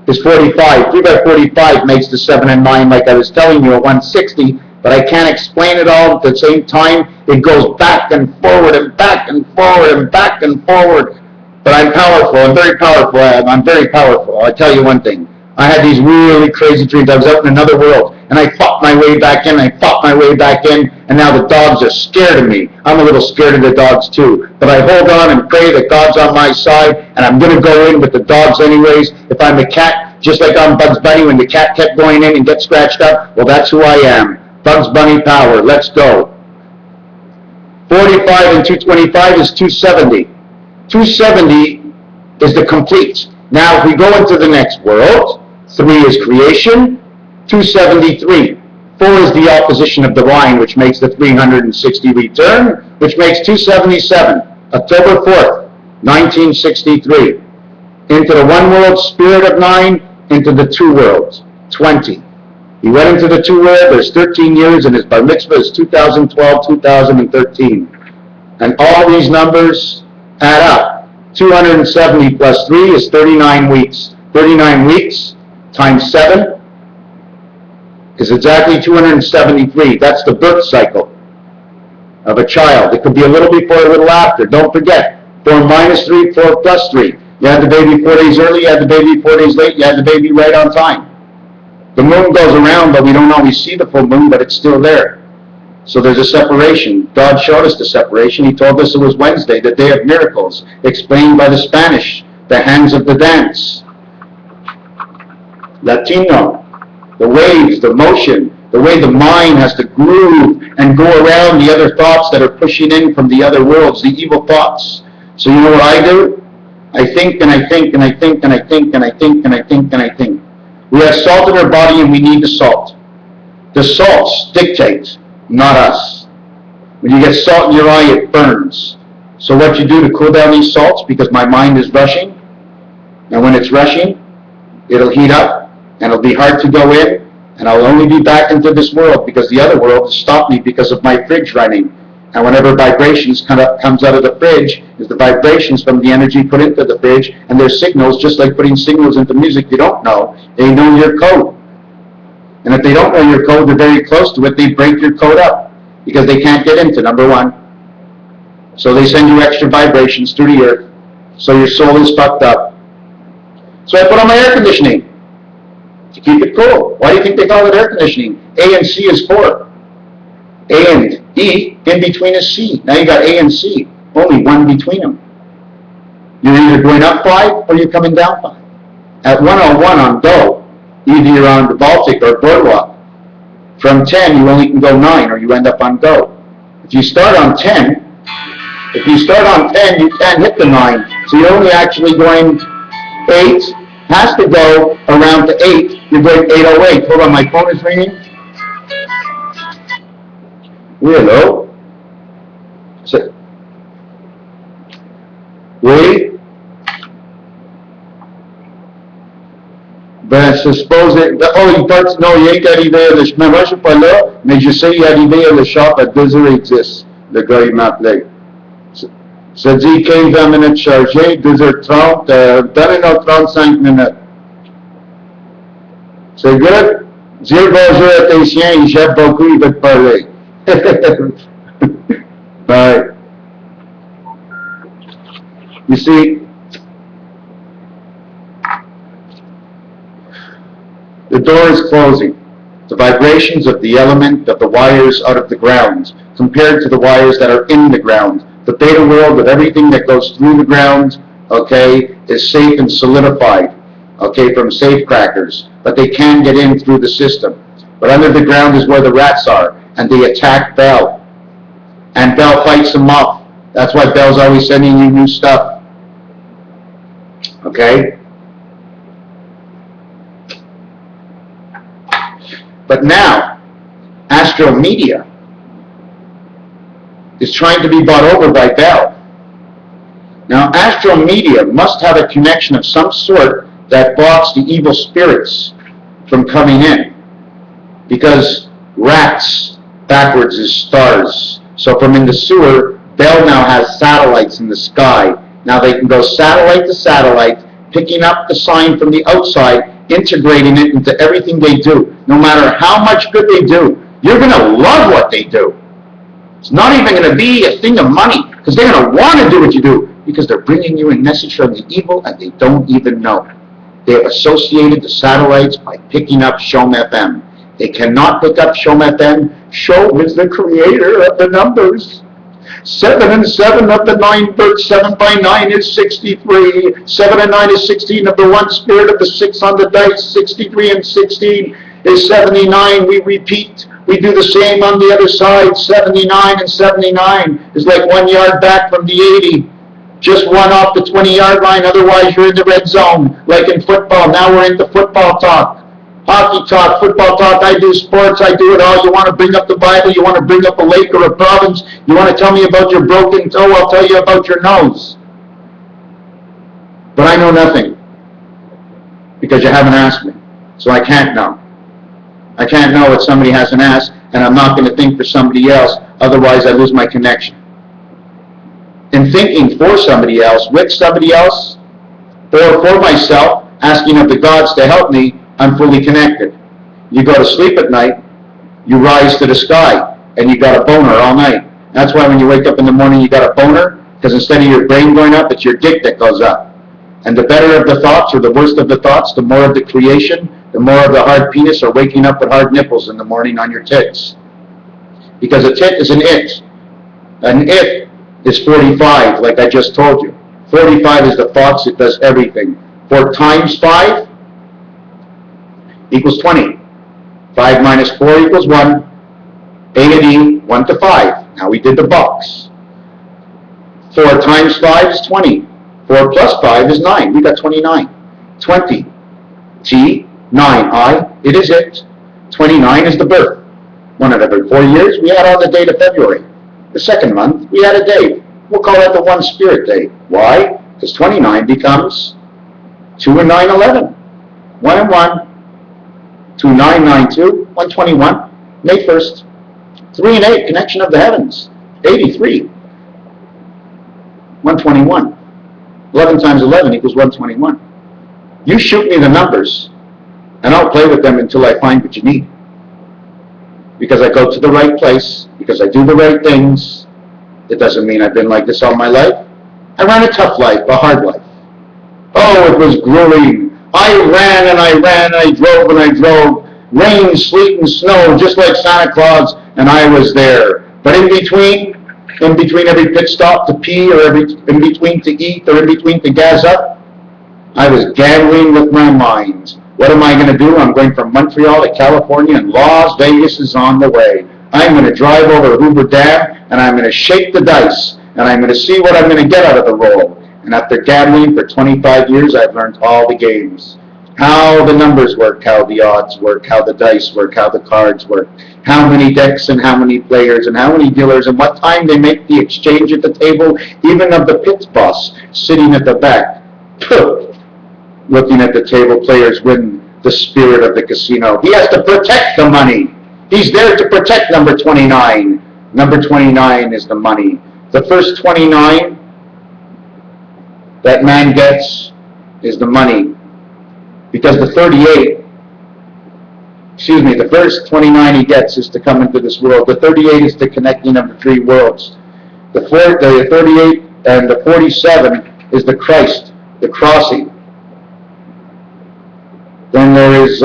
is 45, 3 by 45 makes the 7 and 9, like I was telling you, at 160, but I can't explain it all at the same time. It goes back and forward and back and forward and back and forward. But I'm powerful. I'm very powerful. I'm very powerful. I tell you one thing. I had these really crazy dreams. I was out in another world, and I fought my way back in. I fought my way back in, and now the dogs are scared of me. I'm a little scared of the dogs too. But I hold on and pray that God's on my side, and I'm going to go in with the dogs anyways. If I'm a cat, just like on Bugs Bunny when the cat kept going in and get scratched up, well, that's who I am. Bugs Bunny power. Let's go. 45 and 225 is 270. 270 is the complete. Now, if we go into the next world, 3 is creation, 273. 4 is the opposition of divine, which makes the 360 return, which makes 277. October 4th, 1963. Into the one world, spirit of 9, into the 2 worlds, 20. He went into the 2 world, there's 13 years, and his bar mitzvah is 2012, 2013. And all these numbers add up. 270 plus 3 is 39 weeks. 39 weeks times 7 is exactly 273. That's the birth cycle of a child. It could be a little before, a little after. Don't forget, 4 minus 3, 4 plus 3. You had the baby 4 days early, you had the baby 4 days late, you had the baby right on time. The moon goes around, but we don't always see the full moon, but it's still there. So there's a separation. God showed us the separation. He told us it was Wednesday, the day of miracles, explained by the Spanish the hands of the dance. Latino, the waves, the motion, the way the mind has to groove and go around the other thoughts that are pushing in from the other worlds, the evil thoughts. So you know what I do? I think and I think and I think and I think and I think and I think and I think. We have salt in our body and we need the salt. The salts dictate, not us. When you get salt in your eye, it burns. So what you do to cool down these salts, because my mind is rushing, and when it's rushing, it'll heat up, and it'll be hard to go in, and I'll only be back into this world because the other world has stopped me because of my fridge running. And whenever vibrations comes out of the fridge, is the vibrations from the energy put into the fridge, and there's signals, just like putting signals into music you don't know. They know your code. And if they don't know your code, they're very close to it, they break your code up, because they can't get into number one. So they send you extra vibrations through the earth, so your soul is fucked up. So I put on my air conditioning to keep it cool. Why do you think they call it air conditioning? A and C is 4. A and D, in between is C. Now you got A and C, only one between them. You're either going up 5 or you're coming down 5. At 101 on go, either you're on the Baltic or Boardwalk. From 10, you only can go 9 or you end up on go. If you start on 10, you can't hit the 9. So you're only actually going 8, has to go around to 8. You're going 808. Hold on, my phone is ringing. Oui, hello? Oui? Ben, je suppose... Oh, il part... Non, il est arrivé à le... Moi, je suis pas là, mais je sais, il est arrivé à le shop à 2h10. Le gars, il m'a appelé. Ça dit 15-20 minutes chargé, 2h30, donnez-nous 35 minutes. C'est good? Dire bonjour à tes chiens, ils j'aime beaucoup, ils veulent te parler. Bye. You see, the door is closing. The vibrations of the element of the wires out of the ground compared to the wires that are in the ground. The beta world of everything that goes through the ground, okay, is safe and solidified, okay, from safe crackers. But they can get in through the system. But under the ground is where the rats are, and they attack Bell. And Bell fights them off. That's why Bell's always sending you new stuff. Okay? But now, Astro Media is trying to be bought over by Bell. Now, Astro Media must have a connection of some sort that blocks the evil spirits from coming in. Because rats backwards is stars. So from in the sewer, Bell now has satellites in the sky. Now they can go satellite to satellite, picking up the sign from the outside, integrating it into everything they do. No matter how much good they do, you're going to love what they do. It's not even going to be a thing of money, because they're going to want to do what you do, because they're bringing you a message from the evil and they don't even know. They have associated the satellites by picking up Shom FM. They cannot pick up Shom FM. Shom is the creator of the numbers. 7 and 7 of the 9 birds, 7 by 9 is 63. 7 and 9 is 16 of the 1 spirit of the 6 on the dice. 63 and 16 is 79. We repeat. We do the same on the other side. 79 and 79 is like 1 yard back from the 80. Just one off the 20-yard line. Otherwise, you're in the red zone, like in football. Now we're into football talk. Hockey talk, football talk, I do sports, I do it all. You want to bring up the Bible, you want to bring up a lake or a province, you want to tell me about your broken toe, I'll tell you about your nose. But I know nothing, because you haven't asked me, so I can't know. I can't know what somebody hasn't asked, and I'm not going to think for somebody else, otherwise I lose my connection. In thinking for somebody else, with somebody else, or for myself, asking of the gods to help me, I'm fully connected. You go to sleep at night, you rise to the sky, and you got a boner all night. That's why when you wake up in the morning, you got a boner, because instead of your brain going up, it's your dick that goes up. And the better of the thoughts, or the worst of the thoughts, the more of the creation, the more of the hard penis, or waking up with hard nipples in the morning on your tits. Because a tit is an it. An it is 45, like I just told you. 45 is the fox, it does everything. 4 times 5 equals 20. 5 minus 4 equals 1. A&E, 1 to 5. Now we did the box. 4 times 5 is 20. 4 plus 5 is 9. We got 29. 20. T, 9. I, it is it. 29 is the birth. 1 out of every 4 years, we add on the date of February. The second month, we add a day. We'll call that the 1 spirit day. Why? Because 29 becomes 2 and 9, 11. 1 and 1. 2, 9, 9, 2. 121. May 1st. 3 and 8, connection of the heavens. 83. 121. 11 times 11 equals 121. You shoot me the numbers, and I'll play with them until I find what you need. Because I go to the right place, because I do the right things. It doesn't mean I've been like this all my life. I ran a tough life, a hard life. Oh, it was grueling. I ran and I ran and I drove and I drove. Rain, sleet, and snow, just like Santa Claus, and I was there. But in between every pit stop to pee, or in between to eat, or in between to gas up, I was gambling with my mind. What am I going to do? I'm going from Montreal to California, and Las Vegas is on the way. I'm going to drive over to Hoover Dam, and I'm going to shake the dice, and I'm going to see what I'm going to get out of the roll. And after gambling for 25 years, I've learned all the games. How the numbers work, how the odds work, how the dice work, how the cards work, how many decks and how many players and how many dealers and what time they make the exchange at the table, even of the pits boss sitting at the back. Looking at the table, players win the spirit of the casino. He has to protect the money. He's there to protect number 29. Number 29 is the money. The first 29 that man gets is the money. Because the first 29 he gets is to come into this world. The 38 is the connecting of the 3 worlds. The 38 and the 47 is the Christ, the crossing. Then there is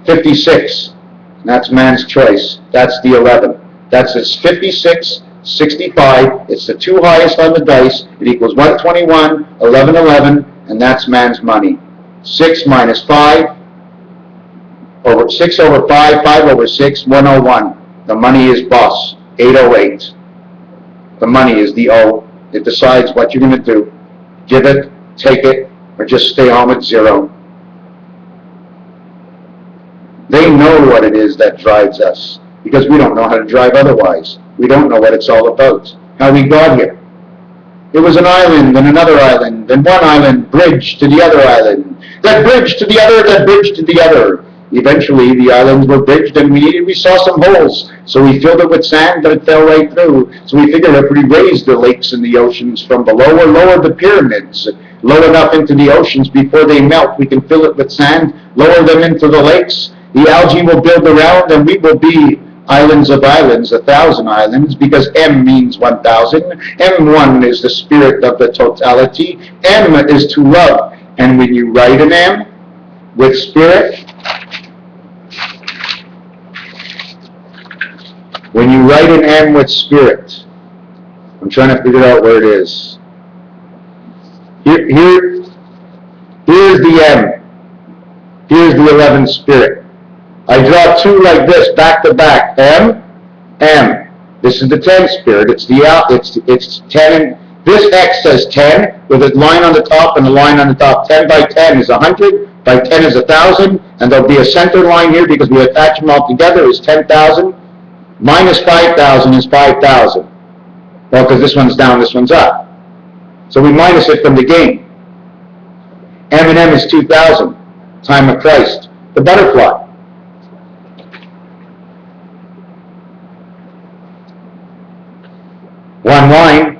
56, and that's man's choice. That's the 11. That's its 56, 65. It's the 2 highest on the dice. It equals 121, 11, 11, and that's man's money. 6 minus 5, 6 over 5, 5 over 6, 101. The money is boss, 808. The money is the O. It decides what you're going to do. Give it, take it, or just stay home at 0. They know what it is that drives us, because we don't know how to drive otherwise. We don't know what it's all about, how we got here. It was an island, and another island, and one island, bridge to the other island, that bridge to the other, that bridge to the other. Eventually, the islands were bridged, and we saw some holes, so we filled it with sand, but it fell right through. So we figured if we raised the lakes and the oceans from below, or lower the pyramids low enough into the oceans before they melt, we can fill it with sand, lower them into the lakes. The algae will build around, and we will be islands of islands, 1,000 islands, because M means 1,000. M1 is the spirit of the totality. M is to love. And when you write an M with spirit, when you write an M with spirit, I'm trying to figure out where it is. Here's the M. Here's the 11 spirit. I draw 2 like this, back to back. M, M. This is the 10 spirit. It's 10. And this X says 10 with a line on the top and a line on the top. 10 by 10 is 100. By 10 is 1,000. And there'll be a center line here because we attach them all together is 10,000. Minus 5,000 is 5,000. Well, because this one's down, this one's up. So we minus it from the game. M and M is 2,000. Time of Christ. The butterfly. One line,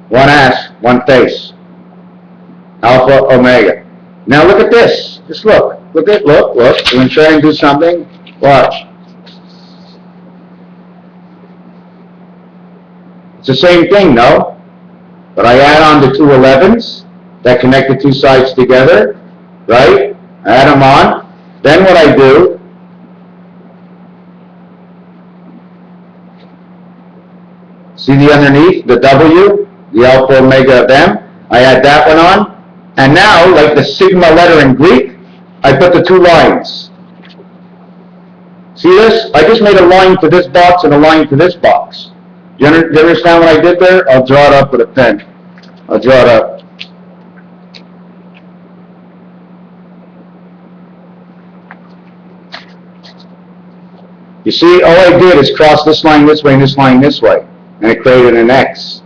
one ass, one face. Alpha, Omega. Now look at this. Just look. Look. I'm going to try and do something. Watch. It's the same thing, no? But I add on the 2 11s that connect the 2 sides together, right? I add them on. Then what I do, see the underneath, the W, the alpha omega of M? I add that one on, and now, like the sigma letter in Greek, I put the two lines. See this? I just made a line for this box and a line for this box. Do you understand what I did there? I'll draw it up with a pen. I'll draw it up. You see, all I did is cross this line this way and this line this way, and it created an X.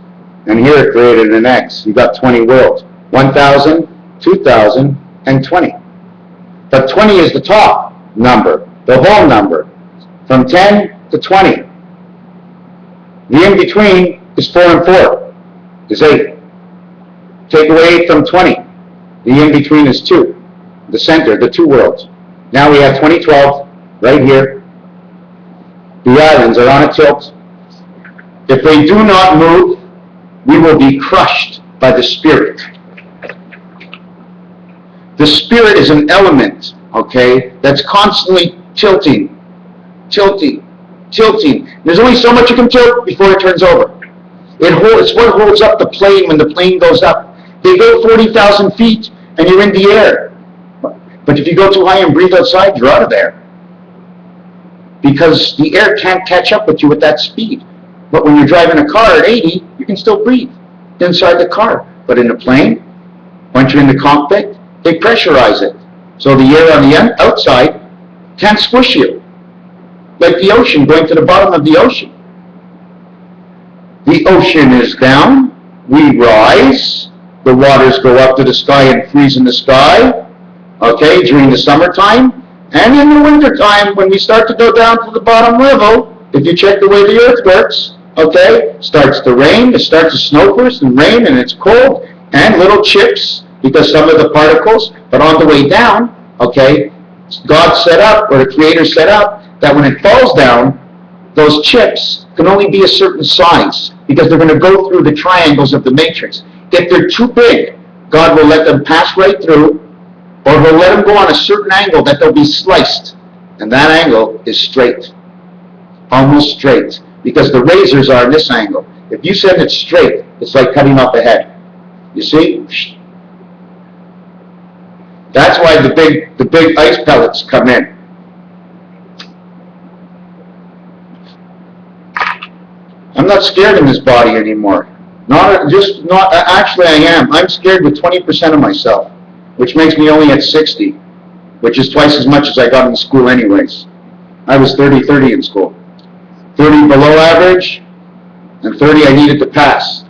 And here it created an X. You got 20 worlds. 1,000, 2,000, and 20. But 20 is the top number, the whole number, from 10 to 20. The in-between is 4 and 4, is 8. Take away 8 from 20. The in-between is 2. The center, the two worlds. Now we have 2012 right here. The islands are on a tilt. If they do not move, we will be crushed by the spirit. The spirit is an element, okay, that's constantly tilting, tilting, tilting. There's only so much you can tilt before it turns over. It's what holds up the plane when the plane goes up. They go 40,000 feet and you're in the air. But if you go too high and breathe outside, you're out of there. Because the air can't catch up with you at that speed. But when you're driving a car at 80, you can still breathe inside the car. But in a plane, once you're in the cockpit, they pressurize it. So the air on the outside can't squish you. Like the ocean, going to the bottom of the ocean. The ocean is down, we rise, the waters go up to the sky and freeze in the sky, okay, during the summertime. And in the wintertime, when we start to go down to the bottom level, if you check the way the earth works, okay, starts to rain, it starts to snow first and rain, and it's cold, and little chips, because some of the particles, but on the way down, okay, God set up, or the Creator set up, that when it falls down, those chips can only be a certain size, because they're going to go through the triangles of the matrix. If they're too big, God will let them pass right through, or he'll let them go on a certain angle that they'll be sliced. And that angle is straight. Almost straight. Because the razors are in this angle. If you send it straight, it's like cutting off a head. You see? That's why the big ice pellets come in. I'm not scared in this body anymore. Actually I am. I'm scared with 20% of myself, which makes me only at 60, which is twice as much as I got in school anyways. I was 30-30 in school. 30 below average, and 30 I needed to pass.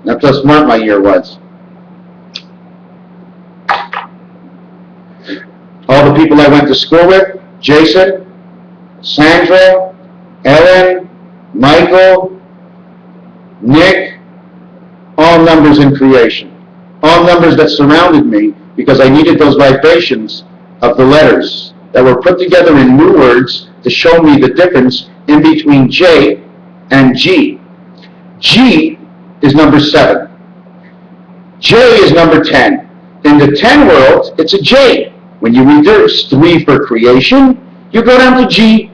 That's how smart my year was. All the people I went to school with, Jason, Sandra, Ellen, Michael, Nick, all numbers in creation. All numbers that surrounded me, because I needed those vibrations of the letters that were put together in new words to show me the difference in between J and G. G is number 7. J is number 10. In the 10 world, it's a J. When you reverse 3 for creation, you go down to G,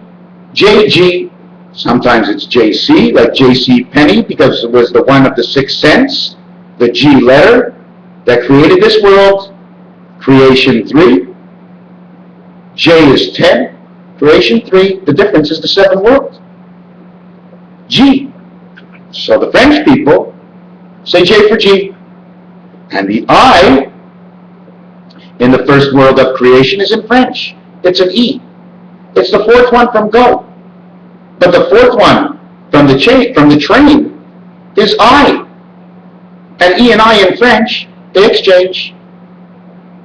JG. Sometimes it's JC, like J.C. Penney, because it was the one of the 6 cents, the G letter that created this world. Creation 3. J is 10. Creation 3. The difference is the 7 world. G. So the French people say J for G. And the I in the first world of creation is in French. It's an E. It's the 4th one from go. But the 4th one from the train is I. And E and I in French, they exchange.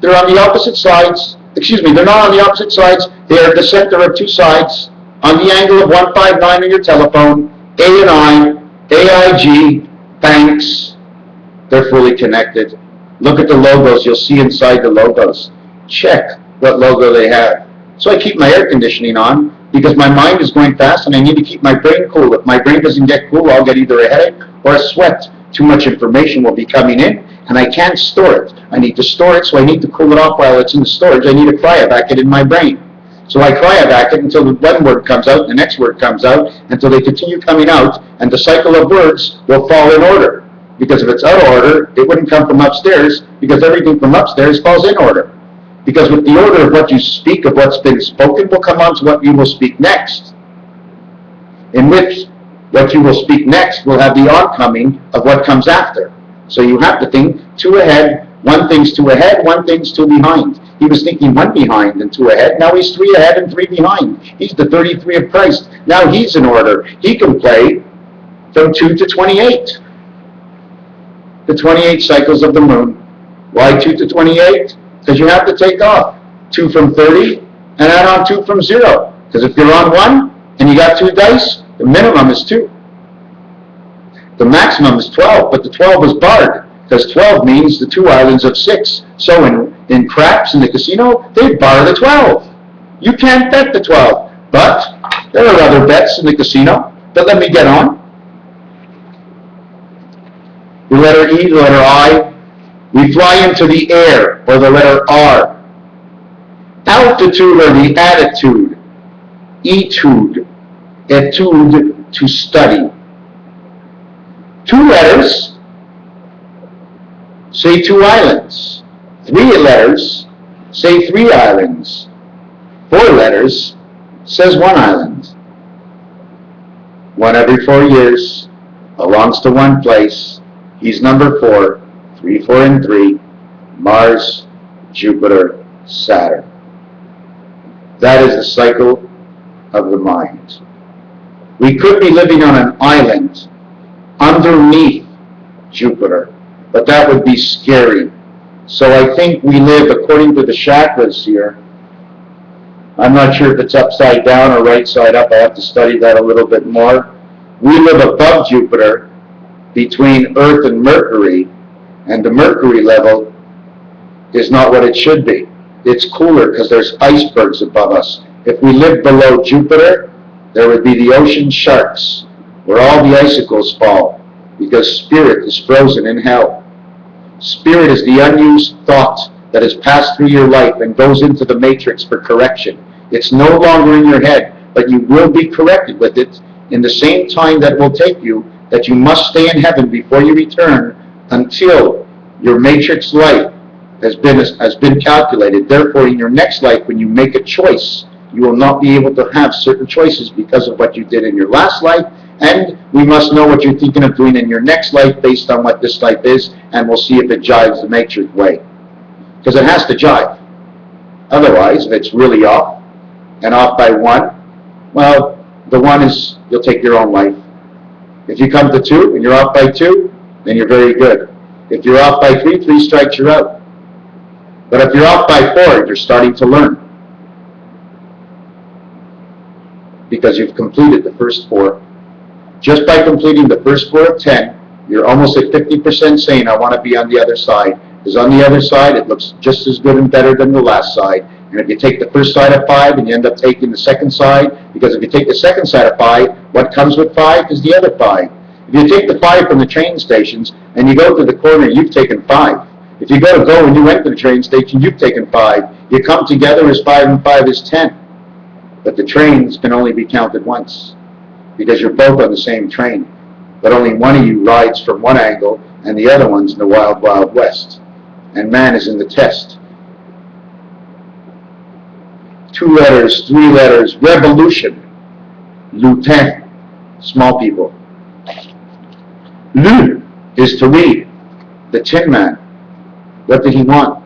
They're on the opposite sides. Excuse me, they're not on the opposite sides. They're at the center of 2 sides. On the angle of 159 on your telephone, A and I, AIG, banks, they're fully connected. Look at the logos. You'll see inside the logos. Check what logo they have. So I keep my air conditioning on because my mind is going fast and I need to keep my brain cool. If my brain doesn't get cool, I'll get either a headache or a sweat. Too much information will be coming in and I can't store it. I need to store it, so I need to cool it off while it's in the storage. I need to cryovac it in my brain. So I cryovac it until the one word comes out, the next word comes out, until they continue coming out, and the cycle of words will fall in order. Because if it's out of order, it wouldn't come from upstairs, because everything from upstairs falls in order. Because with the order of what you speak, of what's been spoken, will come on to what you will speak next. In which what you will speak next will have the oncoming of what comes after. So you have to think two ahead, one thing's two ahead, one thing's two behind. He was thinking one behind and two ahead. Now he's three ahead and three behind. He's the 33 of Christ. Now he's in order. He can play from 2 to 28. The 28 cycles of the moon. Why 2 to 28? Because you have to take off 2 from 30 and add on 2 from 0. Because if you're on 1 and you got 2 dice, the minimum is 2. The maximum is 12, but the 12 is barred, because 12 means the 2 islands of 6. So in craps in the casino, they bar the 12. You can't bet the 12. But there are other bets in the casino. But let me get on. The letter E, the letter I, we fly into the air, or the letter R. Altitude, or the attitude. Etude, etude, to study. 2 letters, say 2 islands. 3 letters, say 3 islands. 4 letters, says 1 island. 1 every 4 years, belongs to 1 place. He's number 4, 3, 4, and 3, Mars, Jupiter, Saturn. That is the cycle of the mind. We could be living on an island underneath Jupiter, but that would be scary. So I think we live, according to the chakras here, I'm not sure if it's upside down or right side up, I have to study that a little bit more. We live above Jupiter, between Earth and Mercury, and the Mercury level is not what it should be. It's cooler because there's icebergs above us. If we lived below Jupiter, there would be the ocean sharks, where all the icicles fall, because spirit is frozen in hell. Spirit is the unused thought that has passed through your life and goes into the matrix for correction. It's no longer in your head, but you will be corrected with it in the same time that will take you, that you must stay in heaven before you return until your matrix life has been calculated. Therefore, in your next life, when you make a choice, you will not be able to have certain choices because of what you did in your last life, and we must know what you're thinking of doing in your next life based on what this life is, and we'll see if it jives the matrix way. Because it has to jive. Otherwise, if it's really off, and off by 1, well, the 1 is, you'll take your own life. If you come to 2, and you're off by 2, then you're very good. If you're off by 3, 3 strikes, you're out. But if you're off by 4, you're starting to learn. Because you've completed the first 4. Just by completing the first 4 of 10, you're almost at 50% saying, I want to be on the other side. Because on the other side, it looks just as good and better than the last side. And if you take the first side of 5 and you end up taking the second side, because if you take the second side of 5, what comes with 5 is the other 5. If you take the 5 from the train stations and you go to the corner, you've taken 5. If you go and you went to the train station, you've taken 5. You come together as 5 and 5 is 10. But the trains can only be counted once, because you're both on the same train. But only one of you rides from one angle, and the other one's in the wild, wild west. And man is in the test. 2 letters, 3 letters, revolution. Lutin, small people. Lu is to read. The Tin Man. What did he want?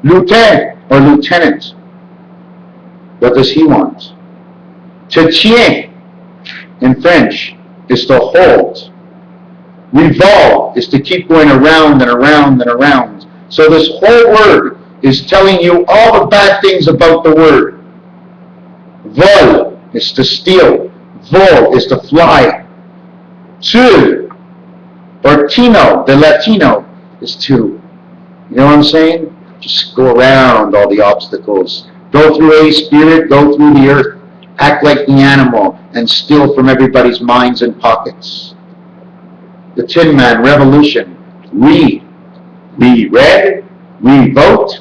Lutin, or lieutenant. What does he want? To tient, in French, is to hold. Revolve is to keep going around and around and around. So this whole word is telling you all the bad things about the word. Vol is to steal. Vol is to fly. Tu, or Tino, the Latino, is to, you know what I'm saying? Just go around all the obstacles. Go through a spirit, go through the earth. Act like the animal and steal from everybody's minds and pockets. The Tin Man, revolution. Be read, re-vote,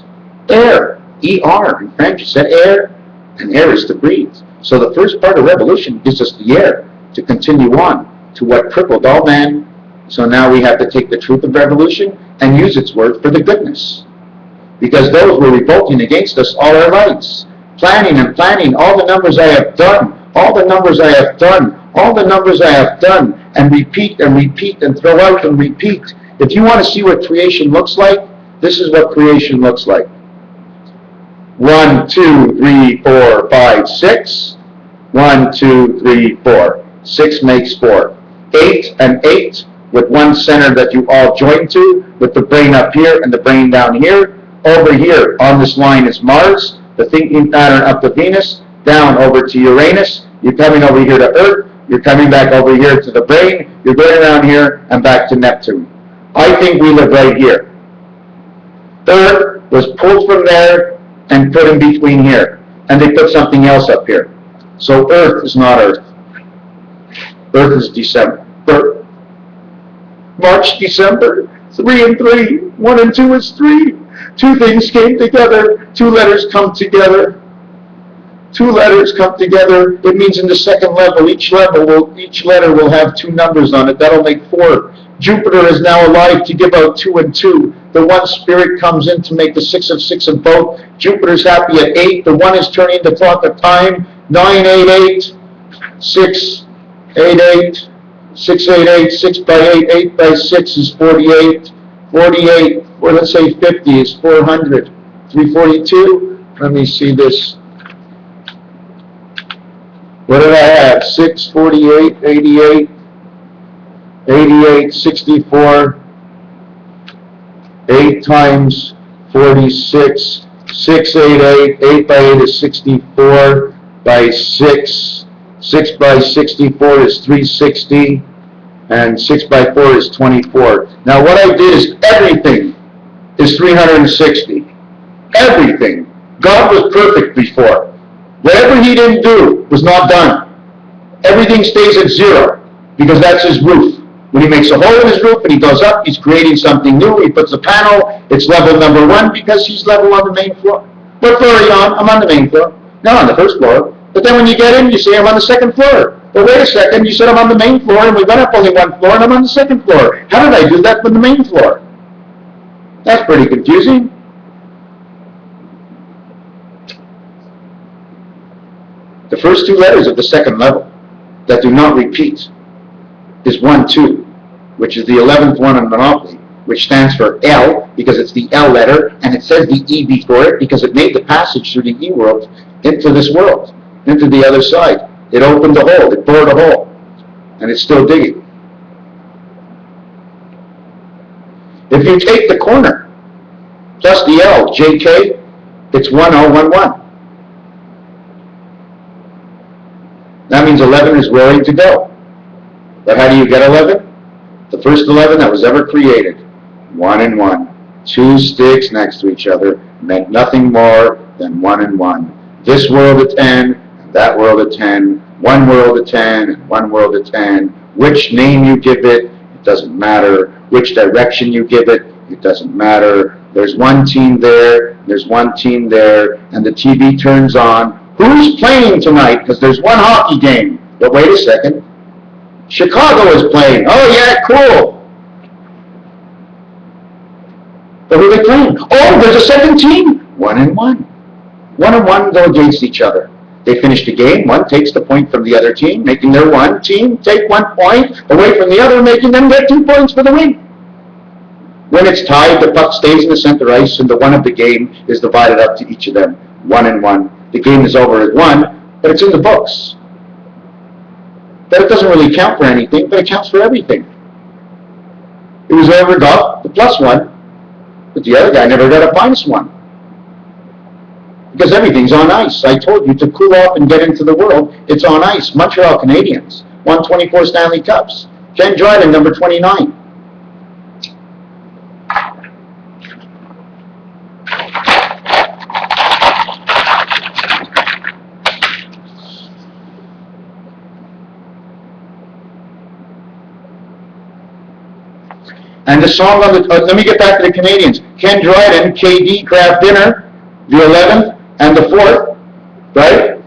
air, E-R. In French, it said air, and air is to breathe. So the first part of revolution gives us the air to continue on to what crippled all man So now we have to take the truth of evolution and use its word for the goodness. Because those were revolting against us all our lives. Planning and planning, all the numbers I have done, all the numbers I have done, all the numbers I have done, and repeat and throw out and repeat. If you want to see what creation looks like, this is what creation looks like. 1, 2, 3, 4, 5, 6. 1, 2, 3, 4. 6 makes 4. 8 and 8 with one center that you all join to, with the brain up here and the brain down here. Over here on this line is Mars, the thinking pattern up to Venus, down over to Uranus. You're coming over here to Earth. You're coming back over here to the brain. You're going around here and back to Neptune. I think we live right here. Earth was pulled from there and put in between here. And they put something else up here. So Earth is not Earth. Earth is December. March, December, 3 and 3. 1 and 2 is 3. Two things came together. Two letters come together. Two letters come together. It means in the second level, each letter will have two numbers on it. That'll make 4. Jupiter is now alive to give out 2 and 2. The one spirit comes in to make the 6 of 6 of both. Jupiter's happy at 8. The 1 is turning the clock of time. 9, 8, 8. 6, 8, 8. 6, 8, 8. 6 by 8. 8 by 6 is 48. 48, or let's say 50 is 400. 342. Let me see this. What did I have? 6, 48, 88. 88, 64, 8 times 46, 6, 8, 8, 8 by 8 is 64, by 6, 6 by 64 is 360, and 6 by 4 is 24. Now what I did is everything is 360. Everything. God was perfect before. Whatever he didn't do was not done. Everything stays at 0, because that's his roof. When he makes a hole in his roof and he goes up, he's creating something new. He puts a panel. It's level number 1 because he's level on the main floor. What floor are you on? I'm on the main floor. No, on the first floor. But then when you get in, you say, I'm on the second floor. But wait a second, you said I'm on the main floor, and we went up only 1 floor, and I'm on the second floor. How did I do that from the main floor? That's pretty confusing. The first 2 letters of the second level that do not repeat is 1, 2, which is the 11th one on Monopoly, which stands for L, because it's the L letter, and it says the E before it, because it made the passage through the E world into this world, into the other side. It opened a hole, it bored a hole, and it's still digging. If you take the corner, plus the L, JK, it's 1011. That means 11 is raring to go. But how do you get 11? The first 11 that was ever created, 1 and 1. 2 sticks next to each other meant nothing more than 1 and 1. This world at 10, and that world at 10, 1 world at 10, and 1 world at 10. Which name you give it, it doesn't matter. Which direction you give it, it doesn't matter. There's one team there, there's one team there, and the TV turns on. Who's playing tonight? Because there's one hockey game. But wait a second. Chicago is playing. Oh yeah, cool. But who are they playing? Oh, there's a second team. 1 and 1. 1 and 1 go against each other. They finish the game. One takes the point from the other team, making their one team take 1 point away from the other, making them get 2 points for the win. When it's tied, the puck stays in the center ice, and the 1 of the game is divided up to each of them. 1 and 1. The game is over at 1, but it's in the books. But it doesn't really count for anything, but it counts for everything. It was whoever got the +1, but the other guy never got a -1. Because everything's on ice. I told you, to cool off and get into the world, it's on ice. Montreal Canadiens won 24 Stanley Cups. Ken Dryden, number 29. And the song on the, let me get back to the Canadians. Ken Dryden, KD, Kraft Dinner, the 11th and the 4th, right?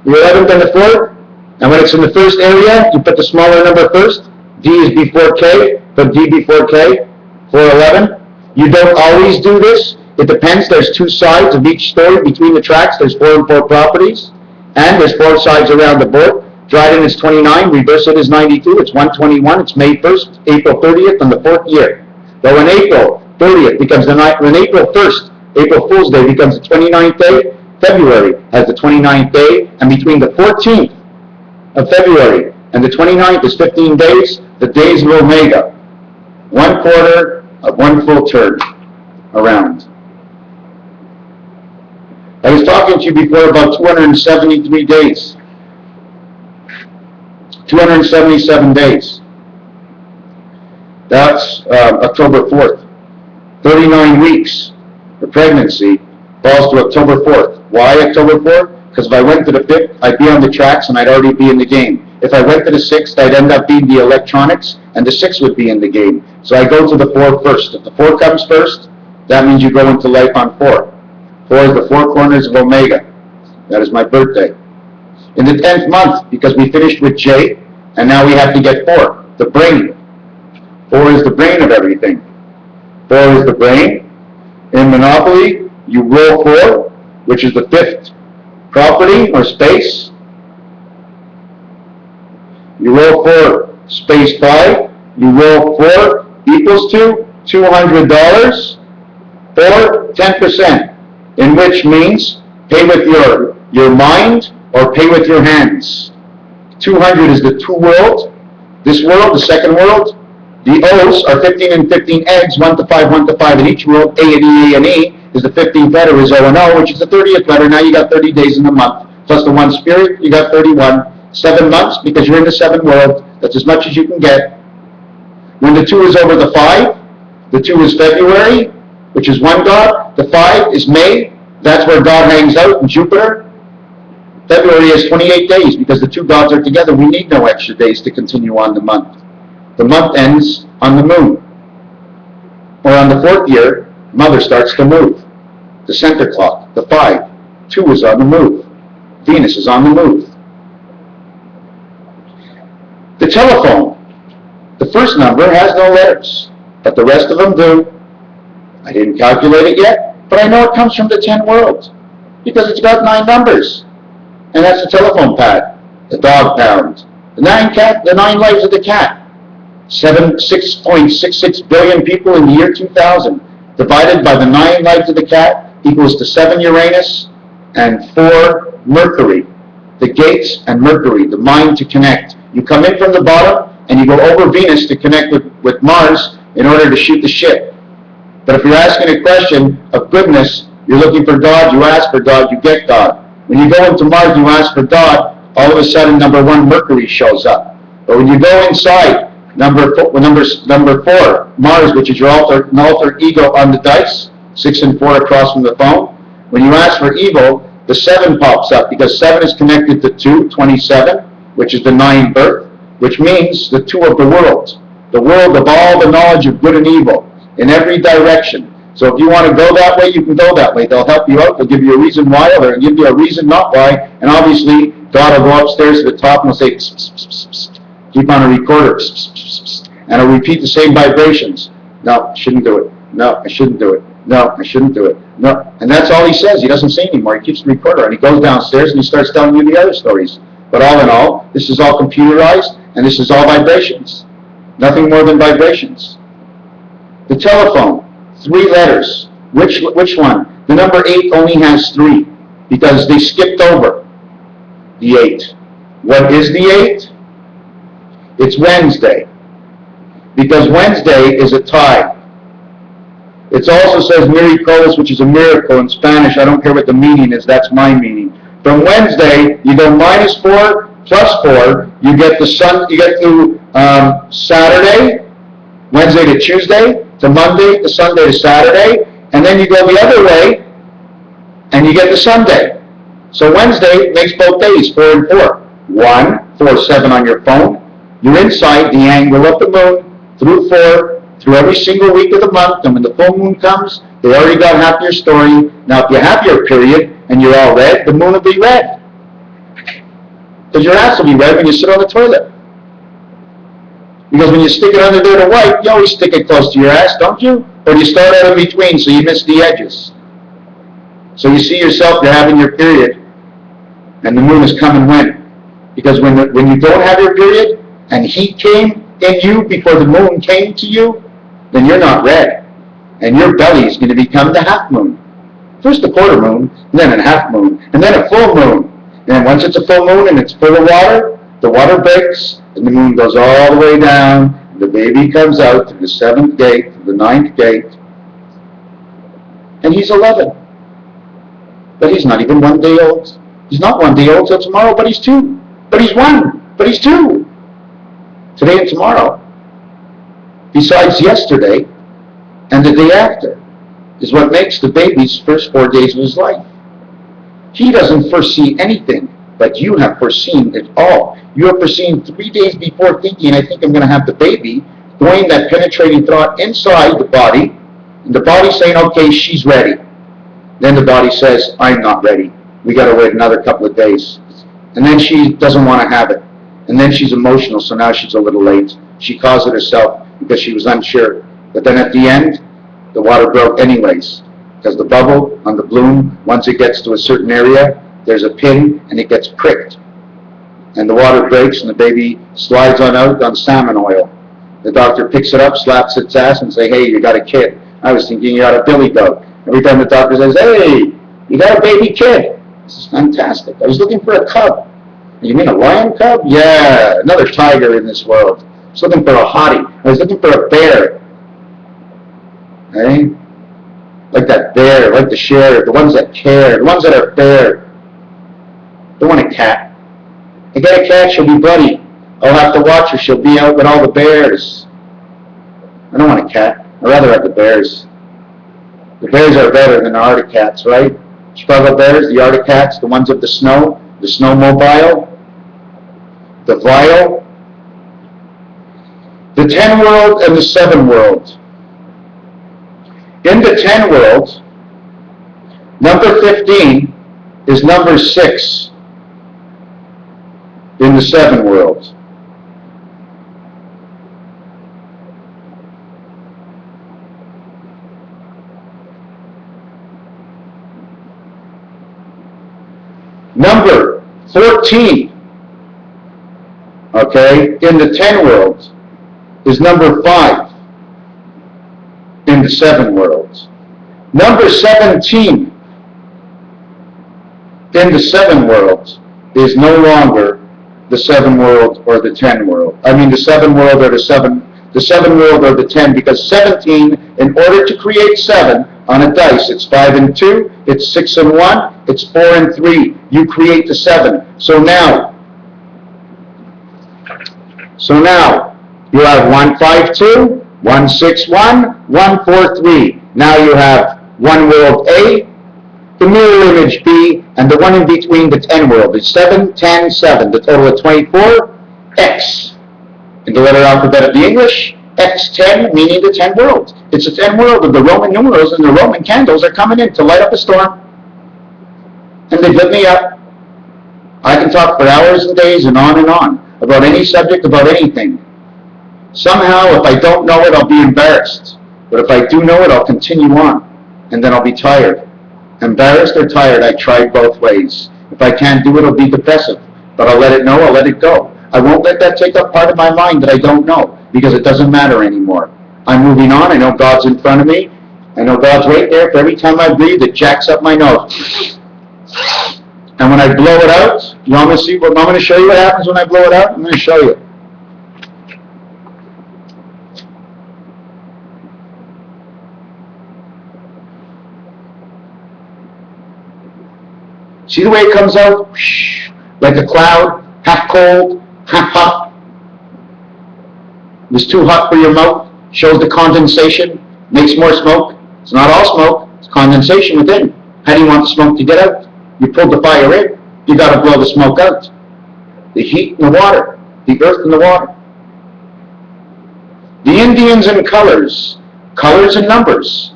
The 11th and the 4th. And when it's in the first area, you put the smaller number first. D is before K. Put D before K, 411. You don't always do this. It depends. There's two sides of each story. Between the tracks, there's 4 and 4 properties. And there's 4 sides around the board. Dryden is 29, reverse it is 92, it's 121, it's May 1st, April 30th, and the 4th year. But when April 30th becomes the night, when April 1st, April Fool's Day becomes the 29th day, February has the 29th day, and between the 14th of February and the 29th is 15 days, the days of Omega. 1/4 of 1 full turn around. I was talking to you before about 273 days. 277 days. That's October 4th. 39 weeks for pregnancy falls to October 4th. Why October 4th? Because if I went to the 5th, I'd be on the tracks and I'd already be in the game. If I went to the 6th, I'd end up being the electronics and the 6th would be in the game. So I go to the 4 first. If the 4 comes first, that means you go into life on 4. 4 is the 4 corners of Omega. That is my birthday. In the 10th month, because we finished with J, and now we have to get 4, the brain. 4 is the brain of everything. 4 is the brain. In Monopoly, you roll 4, which is the 5th property or space. You roll 4, space 5. You roll 4 equals to $200 or 10%, in which means pay with your mind or pay with your hands. 200 is the 2 world. This world, the second world. The O's are 15 and 15 eggs, 1 to 5, 1 to 5 in each world. A&E is the 15th letter is O and O, which is the 30th letter. Now you got 30 days in the month. Plus the 1 spirit, you got 31. 7 months, because you're in the 7th world. That's as much as you can get. When the 2 is over the 5, the 2 is February, which is 1 god. The 5 is May. That's where God hangs out in Jupiter. February is 28 days because the 2 gods are together. We need no extra days to continue on the month. The month ends on the moon. Or on the 4th year, Mother starts to move. The center clock, the 5. 2 is on the move. Venus is on the move. The telephone. The first number has no letters, but the rest of them do. I didn't calculate it yet, but I know it comes from the 10 world because it's got 9 numbers. And that's the telephone pad, the dog pound, the 9 lives of the cat. 6.66 billion people in the year 2000, divided by the 9 lives of the cat, equals to 7 Uranus and 4 Mercury. The gates and Mercury, the mind to connect. You come in from the bottom and you go over Venus to connect with Mars in order to shoot the ship. But if you're asking a question of goodness, you're looking for God, you ask for God, you get God. When you go into Mars, you ask for God, all of a sudden number 1 Mercury shows up. But when you go inside, number 4, Mars, which is your alter ego on the dice, 6 and 4 across from the phone. When you ask for evil, the 7 pops up because 7 is connected to 2, 27, which is the 9 birth, which means the 2 of the world of all the knowledge of good and evil in every direction. So if you want to go that way, you can go that way. They'll help you out. They'll give you a reason why, or they'll give you a reason not why. And obviously, God will go upstairs to the top and will say, psst, psst, psst, psst. Keep on a recorder, psst, psst, psst, psst. And it'll repeat the same vibrations. No, I shouldn't do it. No, I shouldn't do it. No, I shouldn't do it. No. And that's all he says. He doesn't say anymore. He keeps the recorder. And he goes downstairs and he starts telling you the other stories. But all in all, this is all computerized, and this is all vibrations. Nothing more than vibrations. The telephone. 3 letters. Which one? The number 8 only has 3 because they skipped over the 8. What is the 8? It's Wednesday. Because Wednesday is a tie. It also says miracles, which is a miracle in Spanish. I don't care what the meaning is. That's my meaning. From Wednesday, you go -4 plus 4. You get the sun. You get to Saturday, Wednesday to Tuesday, to Monday, to Sunday to Saturday, and then you go the other way, and you get to Sunday. So Wednesday makes both days, 4 and 4. 1, 4, 7 on your phone. You're inside the angle of the moon through 4, through every single week of the month, and when the full moon comes, they already got half your story. Now, if you have your period and you're all red, the moon will be red. Because your ass will be red when you sit on the toilet. Because when you stick it under there to wipe, you always stick it close to your ass, don't you? Or do you start out in between so you miss the edges? So you see yourself, you're having your period, and the moon is coming when? Because when you don't have your period, and heat came in you before the moon came to you, then you're not red. And your belly is going to become the half moon. First a quarter moon, and then a half moon, and then a full moon. And once it's a full moon and it's full of water, the water breaks, and the moon goes all the way down, and the baby comes out to the 7th gate, to the 9th gate, and he's 11. But he's not even 1 day old. He's not 1 day old till tomorrow, but he's 2. But he's 1, but he's 2. Today and tomorrow, besides yesterday and the day after, is what makes the baby's first 4 days of his life. He doesn't foresee anything, but you have foreseen it all. You have foreseen 3 days before thinking, I think I'm going to have the baby, going that penetrating thought inside the body, and the body saying, okay, she's ready. Then the body says, I'm not ready. We got to wait another couple of days. And then she doesn't want to have it. And then she's emotional, so now she's a little late. She caused it herself because she was unsure. But then at the end, the water broke anyways. Because the bubble on the bloom, once it gets to a certain area, there's a pin and it gets pricked. And the water breaks and the baby slides on out on salmon oil. The doctor picks it up, slaps its ass and says, hey, you got a kid. I was thinking you got a billy goat. Every time the doctor says, hey, you got a baby kid. This is fantastic. I was looking for a cub. You mean a lion cub? Yeah, another tiger in this world. I was looking for a hottie. I was looking for a bear. Hey? Like that bear, like the share, the ones that care, the ones that are fair. Don't want a cat. I get a cat, she'll be bloody. I'll have to watch her, she'll be out with all the bears. I don't want a cat. I'd rather have the bears. The bears are better than the Arctic cats, right? Chicago bears, the Arctic cats, the ones of the snowmobile, the vial, the 10 world and the 7 world. In the 10 world, number 15 is number 6 in the 7 world. Number 14, okay, in the 10 world is number 5 in the 7 world. Number 17 in the 7 world is no longer the 7 world or the 10 world. I mean the 7 world or the 7 world or the 10, because 17, in order to create 7 on a dice, it's 5 and 2, it's 6 and 1, it's 4 and 3. You create the 7. So now you have 1, 5, 2, 1, 6, 1, 1, 4, 3. Now you have 1 world A, the mirror image B, and the one in between, the 10 world. It's 7, 10, 7. The total of 24, X. In the letter alphabet of the English, X10 meaning the 10 world. It's the 10 world of the Roman numerals, and the Roman candles are coming in to light up a storm. And they lit me up. I can talk for hours and days and on about any subject, about anything. Somehow, if I don't know it, I'll be embarrassed. But if I do know it, I'll continue on. And then I'll be tired. Embarrassed or tired, I tried both ways. If I can't do it, it'll be depressive. But I'll let it know, I'll let it go. I won't let that take up part of my mind that I don't know, because it doesn't matter anymore. I'm moving on. I know God's in front of me. I know God's right there. For every time I breathe, it jacks up my nose. And when I blow it out, you want me to see what I'm going to show you what happens when I blow it out? I'm going to show you. See the way it comes out? Like a cloud, half cold, half hot. It's too hot for your mouth. Shows the condensation, makes more smoke. It's not all smoke, it's condensation within. How do you want the smoke to get out? You pulled the fire in, you got to blow the smoke out. The heat and the water, the earth and the water. The Indians in colors, colors and numbers.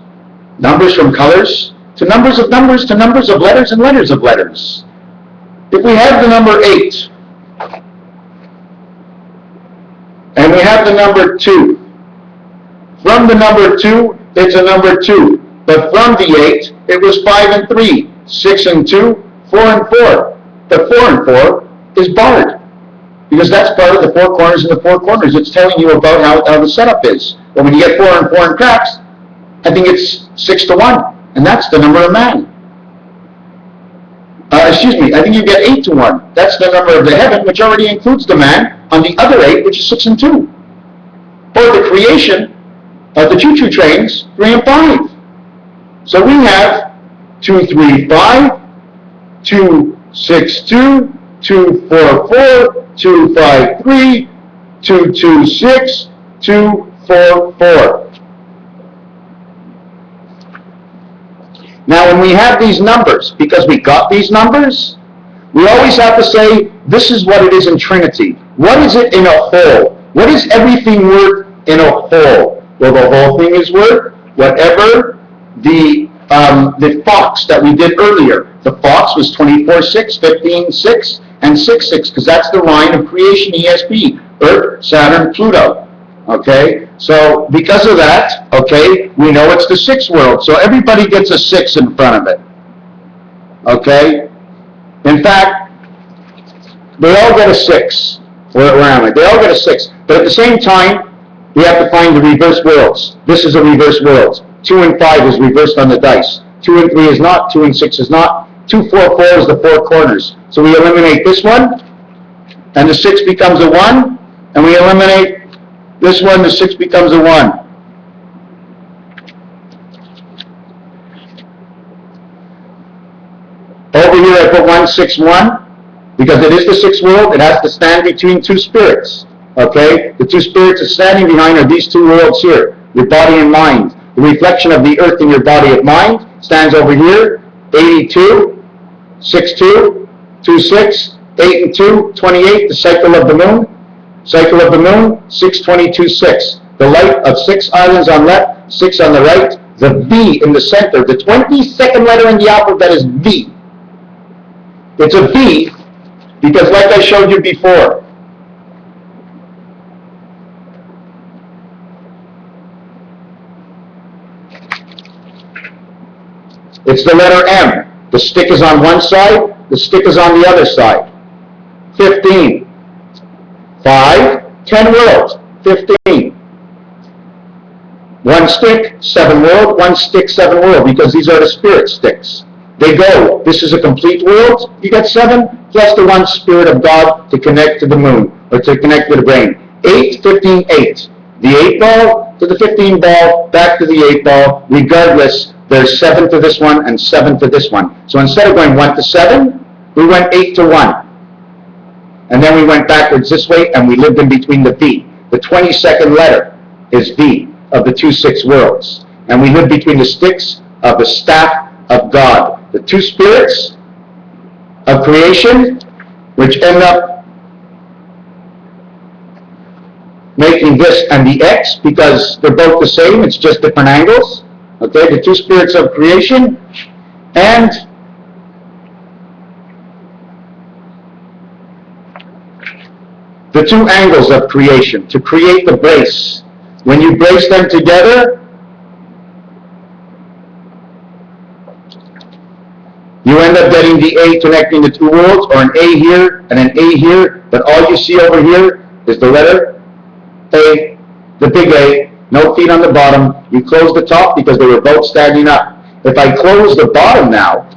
Numbers from colors to numbers of numbers to numbers of letters and letters of letters. If we have the number 8, and we have the number 2. From the number 2, it's a number 2. But from the 8, it was 5 and 3, 6 and 2, 4 and 4. But 4 and 4 is barred, because that's part of the 4 corners and the 4 corners. It's telling you about how the setup is. But when you get 4 and 4 in craps, I think it's 6 to 1, and that's the number of man. I think you get 8 to 1. That's the number of the heaven, which already includes the man, on the other 8, which is 6 and 2. Or the creation of the choo-choo trains, 3 and 5. So we have 2, 3, 5, 2, 6, 2, 2, 4, 4, 2, 5, 3, 2, 2, 6, 2, 4, 4. Now when we have these numbers, because we got these numbers, we always have to say, this is what it is in Trinity. What is it in a whole? What is everything worth in a whole? Well, the whole thing is worth whatever the fox that we did earlier. The fox was 24, 6, 15, 6, and 6, 6, because that's the line of creation ESP, Earth, Saturn, Pluto. Okay, so because of that, okay, we know it's the 6th world. So everybody gets a 6 in front of it. Okay, in fact, they all get a 6. Where am I? They all get a 6. But at the same time, we have to find the reverse worlds. This is a reverse world. 2 and 5 is reversed on the dice. 2 and 3 is not. 2 and 6 is not. 2, 4, 4 is the 4 corners. So we eliminate this one, and the 6 becomes a 1, and we eliminate this one, the 6 becomes a 1. Over here I put 1, 6, 1, because it is the 6th world. It has to stand between 2 spirits. Okay? The 2 spirits are standing behind are these 2 worlds here, your body and mind. The reflection of the earth in your body and mind stands over here, 82, 6, 2, 2, 6, 8 and 2, 28, the cycle of the moon. Cycle of the moon, 6, 22, 6. The light of 6 islands on left, 6 on the right. The V in the center. The 22nd letter in the alphabet is V. It's a V because, like I showed you before, it's the letter M. The stick is on one side, the stick is on the other side. 15. 5, 10 worlds, 15. 1 stick, 7 world, 1 stick, 7 world, because these are the spirit sticks. They go, this is a complete world, you got 7, plus the 1 spirit of God to connect to the moon, or to connect to the brain. 8, 15, 8. The 8 ball to the 15 ball, back to the 8 ball, regardless, there's 7 to this one and 7 to this one. So instead of going 1 to 7, we went 8 to 1. And then we went backwards this way, and we lived in between the V. The 22nd letter is V of the 2 6 worlds. And we lived between the sticks of the staff of God. The 2 spirits of creation, which end up making this and the X, because they're both the same, it's just different angles. Okay, the 2 spirits of creation, and the 2 angles of creation to create the brace. When you brace them together, you end up getting the A connecting the 2 worlds, or an A here and an A here, but all you see over here is the letter A, the big A, no feet on the bottom. You close the top because they were both standing up. If I close the bottom now,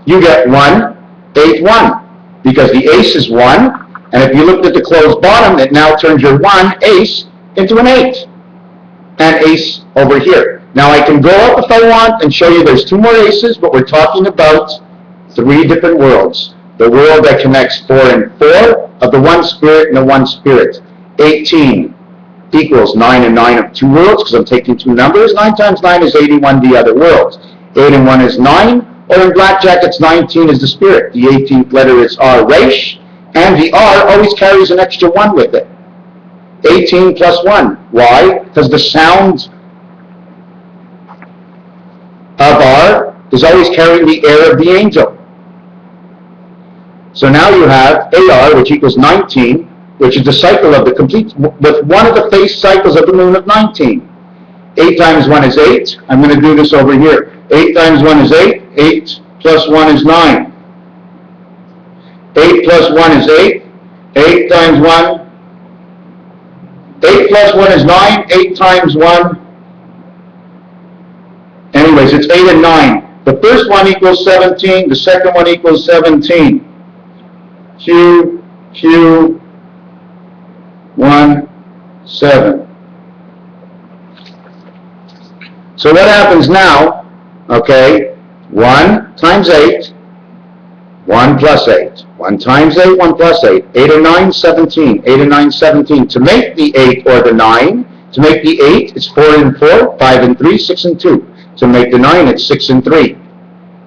you get 1, 8, 1, because the ace is 1, and if you looked at the closed bottom, it now turns your 1 ace into an 8, and ace over here. Now I can go up if I want and show you there's 2 more aces, but we're talking about 3 different worlds. The world that connects 4 and 4 of the 1 spirit and the 1 spirit. 18 equals 9 and 9 of 2 worlds, because I'm taking 2 numbers. 9 times 9 is 81, the other worlds. 8 and 1 is 9. Or in blackjack, it's 19 is the spirit. The 18th letter is R, Resh, and the R always carries an extra 1 with it. 18 plus 1. Why? Because the sound of R is always carrying the air of the angel. So now you have AR, which equals 19, which is the cycle of the complete, with one of the phase cycles of the moon of 19. 8 times 1 is 8. I'm going to do this over here. 8 times 1 is 8. 8 plus 1 is 9. 8 plus 1 is 8. 8 times 1. 8 plus 1 is 9. 8 times 1. Anyways, it's 8 and 9. The first one equals 17. The second one equals 17. Q, Q, 1, 7. So what happens now, okay, 1 times 8, 1 plus 8. 1 times 8, 1 plus 8. 8 and 9, 17. 8 and 9, 17. To make the 8 or the 9, to make the 8, it's 4 and 4, 5 and 3, 6 and 2. To make the 9, it's 6 and 3,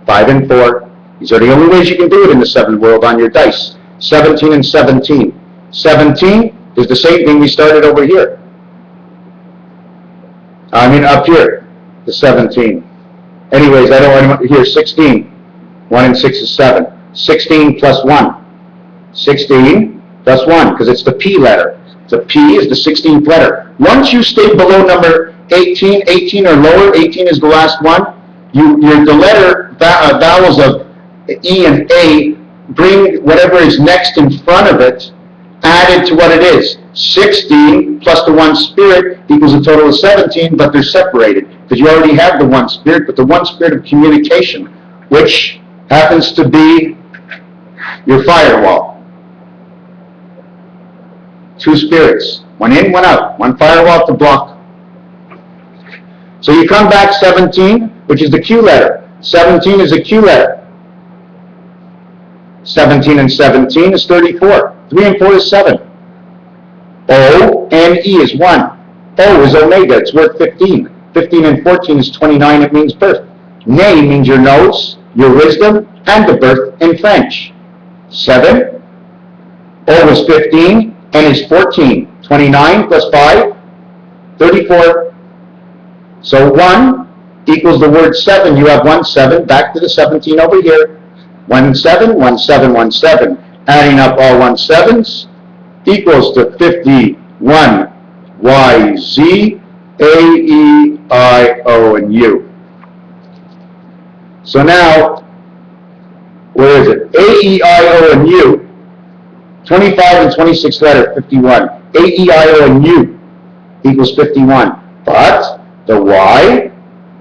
5 and 4. These are the only ways you can do it in the 7 world on your dice. 17 and 17. 17 is the same thing we started over here. I mean up here, the 17. Anyways, I don't want to hear 16. 1 and 6 is 7. 16 plus 1. 16 plus 1, because it's the P letter. The P is the 16th letter. Once you stay below number 18, 18 or lower, 18 is the last one, the letter vowels of E and A bring whatever is next in front of it added to what it is. 16 plus the 1 spirit equals a total of 17, but they're separated because you already have the 1 spirit, but the 1 spirit of communication, which happens to be your firewall. 2 spirits, 1 in, 1 out, 1 firewall to block. So you come back 17, which is the Q letter. 17 is a Q letter. 17 and 17 is 34. 3 and 4 is 7. O and E is 1. O is omega. It's worth 15. 15 and 14 is 29. It means birth. Ne means your nose, your wisdom, and the birth in French. 7. O is 15. N is 14. 29 plus 5, 34. So 1 equals the word 7. You have 1, 7. Back to the 17 over here. 1, 7, 1, 7, 1, 7. Adding up all 1 7s equals to 51. Y, Z, A, E, I, O, and U. So now, where is it? A, E, I, O, and U. 25 and 26 letter, 51. A, E, I, O, and U equals 51. But the Y,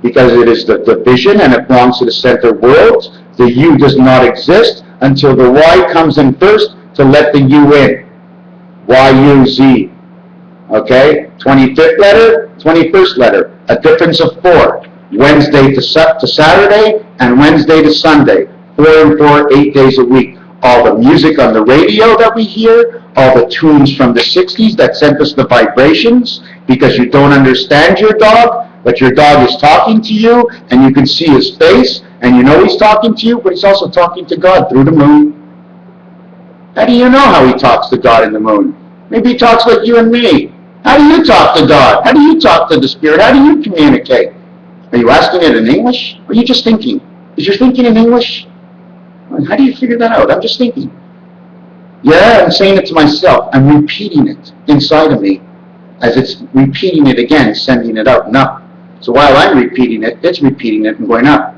because it is the division and it belongs to the center world, the U does not exist until the Y comes in first to let the U in. Y, U, Z. Okay? 25th letter, 21st letter. A difference of 4. Wednesday to Saturday and Wednesday to Sunday. 4 and 4, 8 days a week. All the music on the radio that we hear, all the tunes from the 60s that sent us the vibrations, because you don't understand your dog, but your dog is talking to you, and you can see his face, and you know he's talking to you, but he's also talking to God through the moon. How do you know how he talks to God in the moon? Maybe he talks like you and me. How do you talk to God? How do you talk to the Spirit? How do you communicate? Are you asking it in English? Or are you just thinking? Is your thinking in English? How do you figure that out? I'm just thinking. Yeah, I'm saying it to myself. I'm repeating it inside of me as it's repeating it again, sending it out and up. So while I'm repeating it, it's repeating it and going up.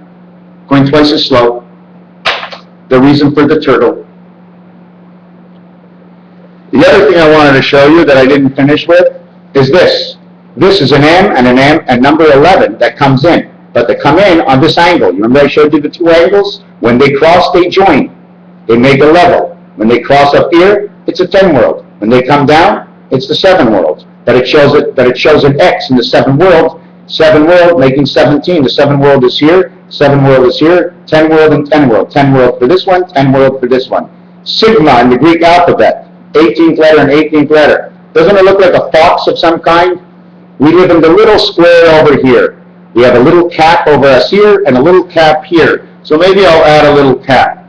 Going twice as slow. The reason for the turtle. The other thing I wanted to show you that I didn't finish with is this. This is an M and number 11 that comes in. But they come in on this angle. You remember I showed you the 2 angles? When they cross, they join. They make a level. When they cross up here, it's a 10 world. When they come down, it's the 7 world. But it shows an X in the 7 world. 7 world making 17. The 7 world is here. 7 world is here. 10 world and 10 world. 10 world for this one. 10 world for this one. Sigma in the Greek alphabet. 18th letter and 18th letter. Doesn't it look like a fox of some kind? We live in the little square over here. We have a little cap over us here and a little cap here. So maybe I'll add a little cap.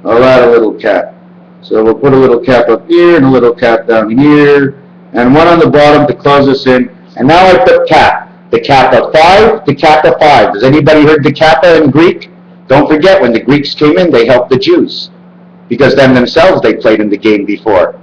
I'll add a little cap. So we'll put a little cap up here and a little cap down here. And one on the bottom to close us in. And now I put cap. The kappa 5, the kappa 5. Has anybody heard the kappa in Greek? Don't forget, when the Greeks came in, they helped the Jews. because them themselves, they played in the game before.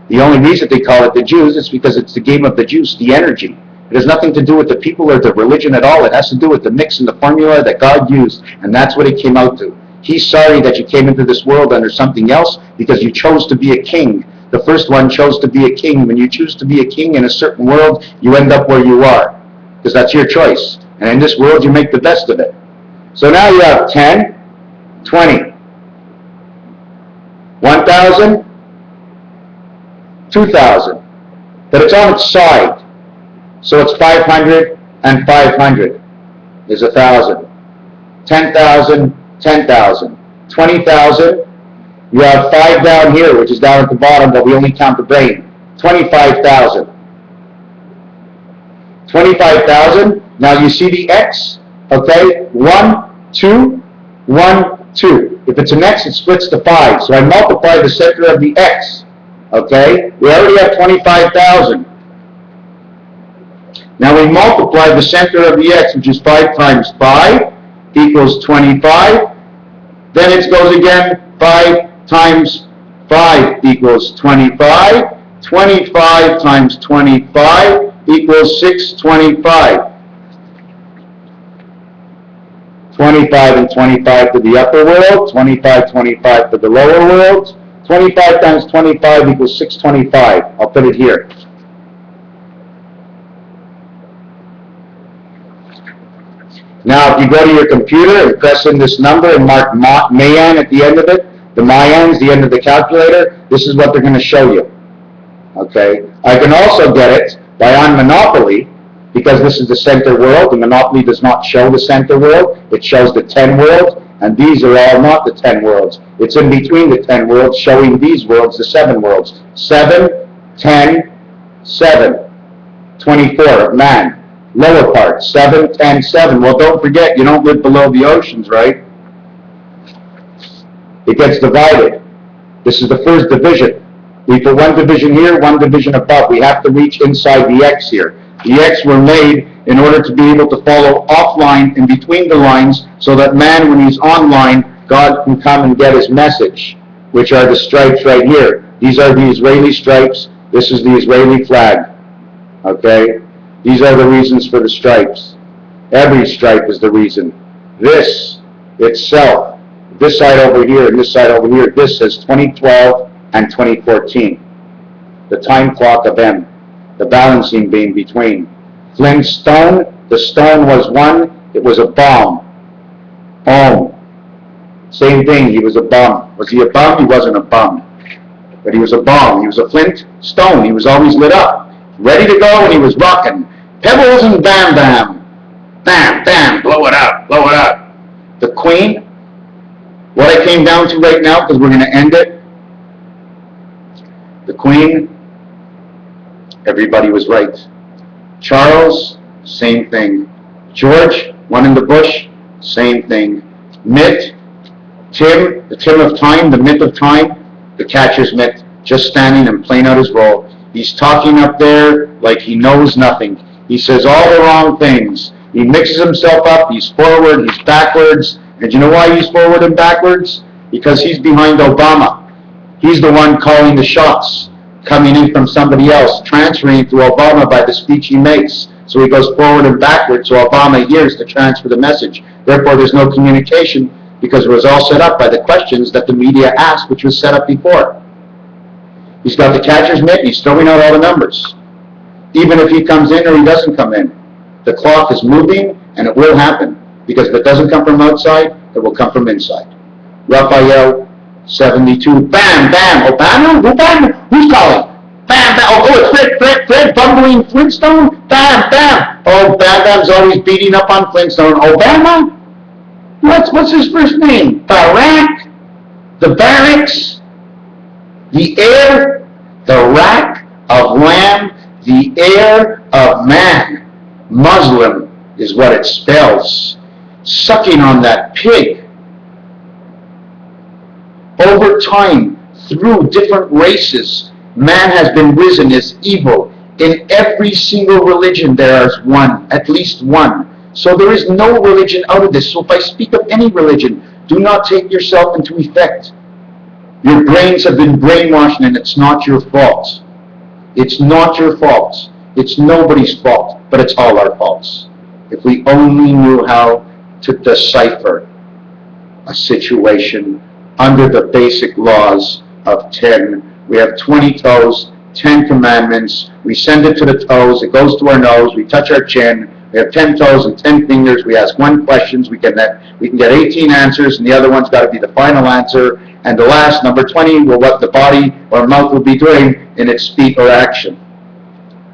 The only reason they call it the Jews is because it's the game of the juice, the energy. It has nothing to do with the people or the religion at all. It has to do with the mix and the formula that God used, and that's what it came out to. He's sorry that you came into this world under something else because you chose to be a king. The first one chose to be a king. When you choose to be a king in a certain world, you end up where you are, because that's your choice. And in this world, you make the best of it. So now you have 10, 20, 1,000, 2,000. But it's on its side. So it's 500 and 500 is 1,000. 10,000, 10,000. 20,000, you have 5 down here, which is down at the bottom, but we only count the brain. 25,000. 25,000. Now you see the X, okay? 1, 2, 1, 2. If it's an X, it splits to 5. So I multiply the center of the X, okay? We already have 25,000. Now we multiply the center of the X, which is 5 times 5 equals 25. Then it goes again, 5 times 5 equals 25. 25 times 25 equals 625. 25 and 25 to the upper world, 25, 25 to the lower world. 25 times 25 equals 625. I'll put it here. Now, if you go to your computer and press in this number and mark Mayan at the end of it, the Mayans, the end of the calculator, this is what they're going to show you. Okay? I can also get it by on Monopoly, because this is the center world. The Monopoly does not show the center world. It shows the 10 world, and these are all not the 10 worlds. It's in between the 10 worlds, showing these worlds, the 7 worlds. 7, 10, 7. 24, man. Lower part, 7, 10, 7. Well, don't forget, you don't live below the oceans, right? It gets divided. This is the first division. We put one division here, one division above. We have to reach inside the X here. The X were made in order to be able to follow offline in between the lines, so that man, when he's online, God can come and get his message, which are the stripes right here. These are the Israeli stripes. This is the Israeli flag. Okay? These are the reasons for the stripes. Every stripe is the reason. This itself, this side over here and this side over here, this says 2012 and 2014. The time clock of M, the balancing beam between. Flint stone, the stone was one, it was a bomb. Boom. Same thing, he was a bum. Was he a bum? He wasn't a bum. But he was a bomb. He was a flint stone. He was always lit up, ready to go, and he was rocking. Pebbles and bam bam. Bam, bam, blow it up, blow it up. The Queen, what I came down to right now, because we're going to end it. The Queen, everybody was right. Charles, same thing. George, one in the bush, same thing. Mitt, Tim, the Tim of time, the myth of time, the catcher's mitt, just standing and playing out his role. He's talking up there like he knows nothing. He says all the wrong things. He mixes himself up. He's forward. He's backwards. And you know why he's forward and backwards? Because he's behind Obama. He's the one calling the shots, coming in from somebody else, transferring to Obama by the speech he makes. So he goes forward and backwards, so Obama hears to transfer the message. Therefore, there's no communication, because it was all set up by the questions that the media asked, which was set up before. He's got the catcher's mitt, and he's throwing out all the numbers. Even if he comes in or he doesn't come in, the clock is moving, and it will happen. Because if it doesn't come from outside, it will come from inside. Raphael, 72, bam, bam, Obama, Obama, who's calling? Bam, bam, oh, it's Fred, bumbling Flintstone, bam, bam. Oh, Bam Bam's always beating up on Flintstone. Obama? What's his first name? Barack? The barracks? The heir? The rack of lamb? The heir of man. Muslim is what it spells. Sucking on that pig. Over time, through different races, man has been risen as evil. In every single religion there is one, at least one. So there is no religion out of this. So if I speak of any religion, do not take yourself into effect. Your brains have been brainwashed, and it's not your fault. It's not your fault. It's nobody's fault, but it's all our faults. If we only knew how to decipher a situation under the basic laws of 10. We have 20 toes, 10 commandments. We send it to the toes, it goes to our nose, we touch our chin. We have 10 toes and 10 fingers. We ask 1 question, we can get 18 answers, and the other one's got to be the final answer. And the last, number 20, will what the body or mouth will be doing in its speech or action.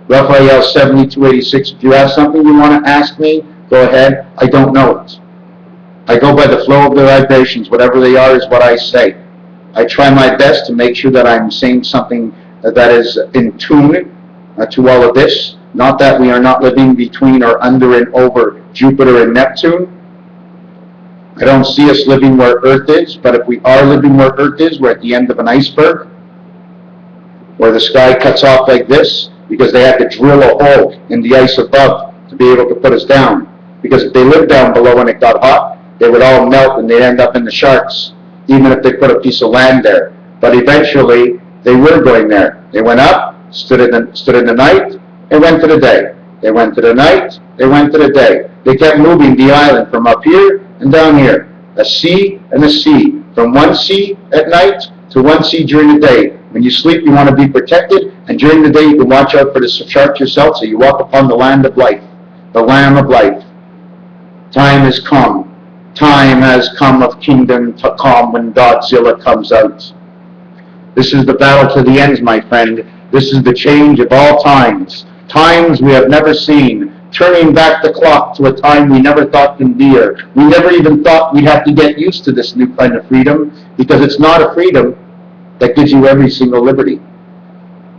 Raphael 7286, if you have something you want to ask me, go ahead. I don't know it. I go by the flow of the vibrations. Whatever they are is what I say. I try my best to make sure that I'm saying something that is in tune to all of this. Not that we are not living between or under and over Jupiter and Neptune. I don't see us living where Earth is, but if we are living where Earth is, we're at the end of an iceberg, where the sky cuts off like this, because they had to drill a hole in the ice above to be able to put us down. Because if they lived down below and it got hot, they would all melt and they'd end up in the sharks, even if they put a piece of land there. But eventually, they were going there. They went up, stood in the night, and went to the day. They went to the night, they went to the day. They kept moving the island from up here and down here. A sea and a sea. From one sea at night to one sea during the day. When you sleep, you want to be protected, and during the day, you can watch out for the sharks yourself, so you walk upon the land of life, the Lamb of life. Time has come. Time has come of kingdom to come when Godzilla comes out. This is the battle to the ends, my friend. This is the change of all times. Times we have never seen. Turning back the clock to a time we never thought can be here. We never even thought we'd have to get used to this new kind of freedom, because it's not a freedom that gives you every single liberty.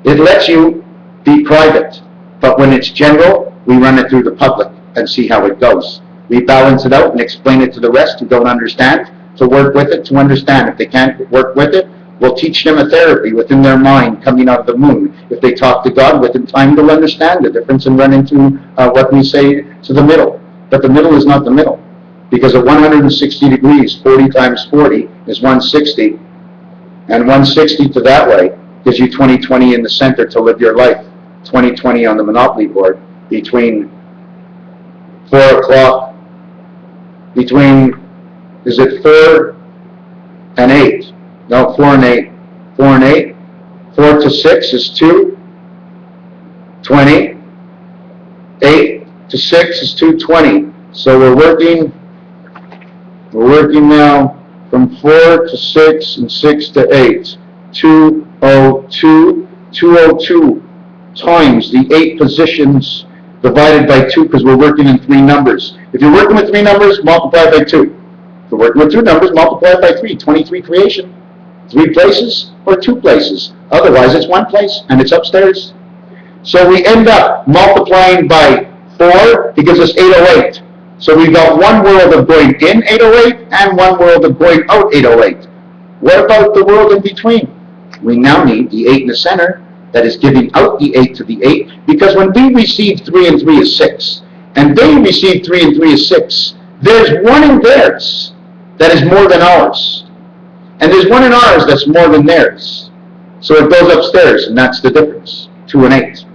It lets you be private, but when it's general, we run it through the public and see how it goes. We balance it out and explain it to the rest who don't understand, to work with it, to understand. If they can't work with it, we'll teach them a therapy within their mind coming out of the moon. If they talk to God, within time they'll understand the difference and run into what we say to the middle. But the middle is not the middle, because at 160 degrees, 40 times 40 is 160, and 160 to that way gives you 20/20 in the center to live your life. 20/20 on the Monopoly board between 4 o'clock, is it 4 and 8? No, 4 and 8. 4 and 8. 4 to 6 is 2. 20. 8 to 6 is 220. So we're working now from 4 to 6 and 6 to 8. 202. 202 times the 8 positions divided by 2, because we're working in 3 numbers. If you're working with 3 numbers, multiply by 2. If you're working with 2 numbers, multiply by 3. 23 creation. 3 places or 2 places. Otherwise, it's 1 place, and it's upstairs. So we end up multiplying by 4. It gives us 808. So we've got one world of going in 808 and one world of going out 808. What about the world in between? We now need the 8 in the center that is giving out the 8 to the 8, because when we receive 3 and 3 is 6, and they receive 3 and 3 is 6, there's one in theirs that is more than ours. And there's one in ours that's more than theirs. So it goes upstairs, and that's the difference, 2 and 8.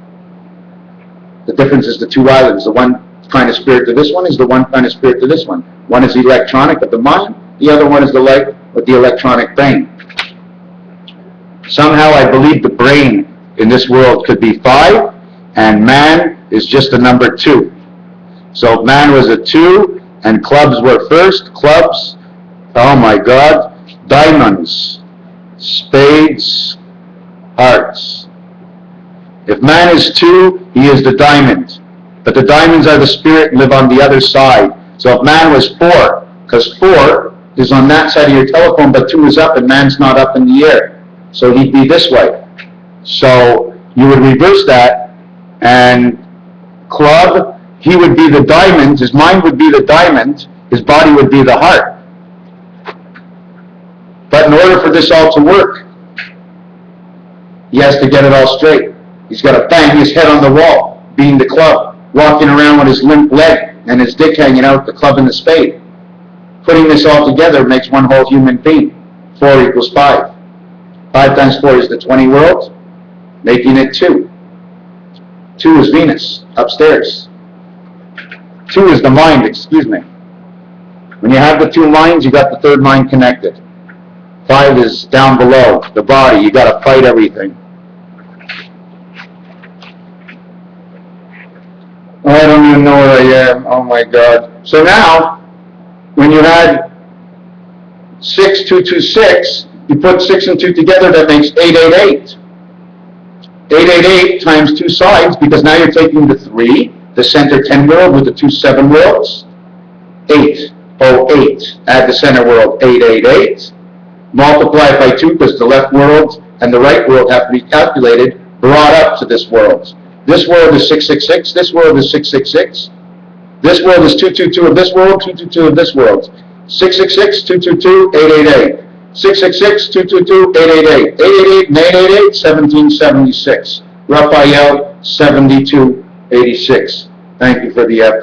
The difference is the 2 islands. The one kind of spirit to this one is the one kind of spirit to this one. One is the electronic of the mind, the other one is the light with the electronic brain. Somehow I believe the brain in this world could be 5, and man is just a number 2. So if man was a 2, and clubs were first, clubs, oh my God, diamonds, spades, hearts. If man is 2, he is the diamond. But the diamonds are the spirit and live on the other side. So if man was 4, because 4 is on that side of your telephone, but 2 is up and man's not up in the air. So he'd be this way. So you would reverse that, and club, he would be the diamond, his mind would be the diamond, his body would be the heart. But in order for this all to work, he has to get it all straight. He's got to bang his head on the wall, being the club, walking around with his limp leg and his dick hanging out, the club and the spade. Putting this all together makes one whole human being. 4 equals 5. 5 times 4 is the 20 worlds, making it 2. 2 is Venus, upstairs. 2 is the mind, excuse me. When you have the 2 minds, you got the 3rd mind connected. 5 is down below, the body. You got to fight everything. Oh, I don't even know where I am. Oh my God. So now, when you had 6226, you put 6 and 2 together, that makes 888. 888 times 2 sides, because now you're taking the 3, the center 10 world with the 2 7 worlds. 808. Add the center world, 888. Multiply it by 2, because the left world and the right world have to be calculated, brought up to this world. This world is 666, this world is 666. This world is 222 of this world, 222 of this world. 666, 222, 888. 666, 222, 888. 888 and 888, 1776. Raphael, 7286. Thank you for the afternoon.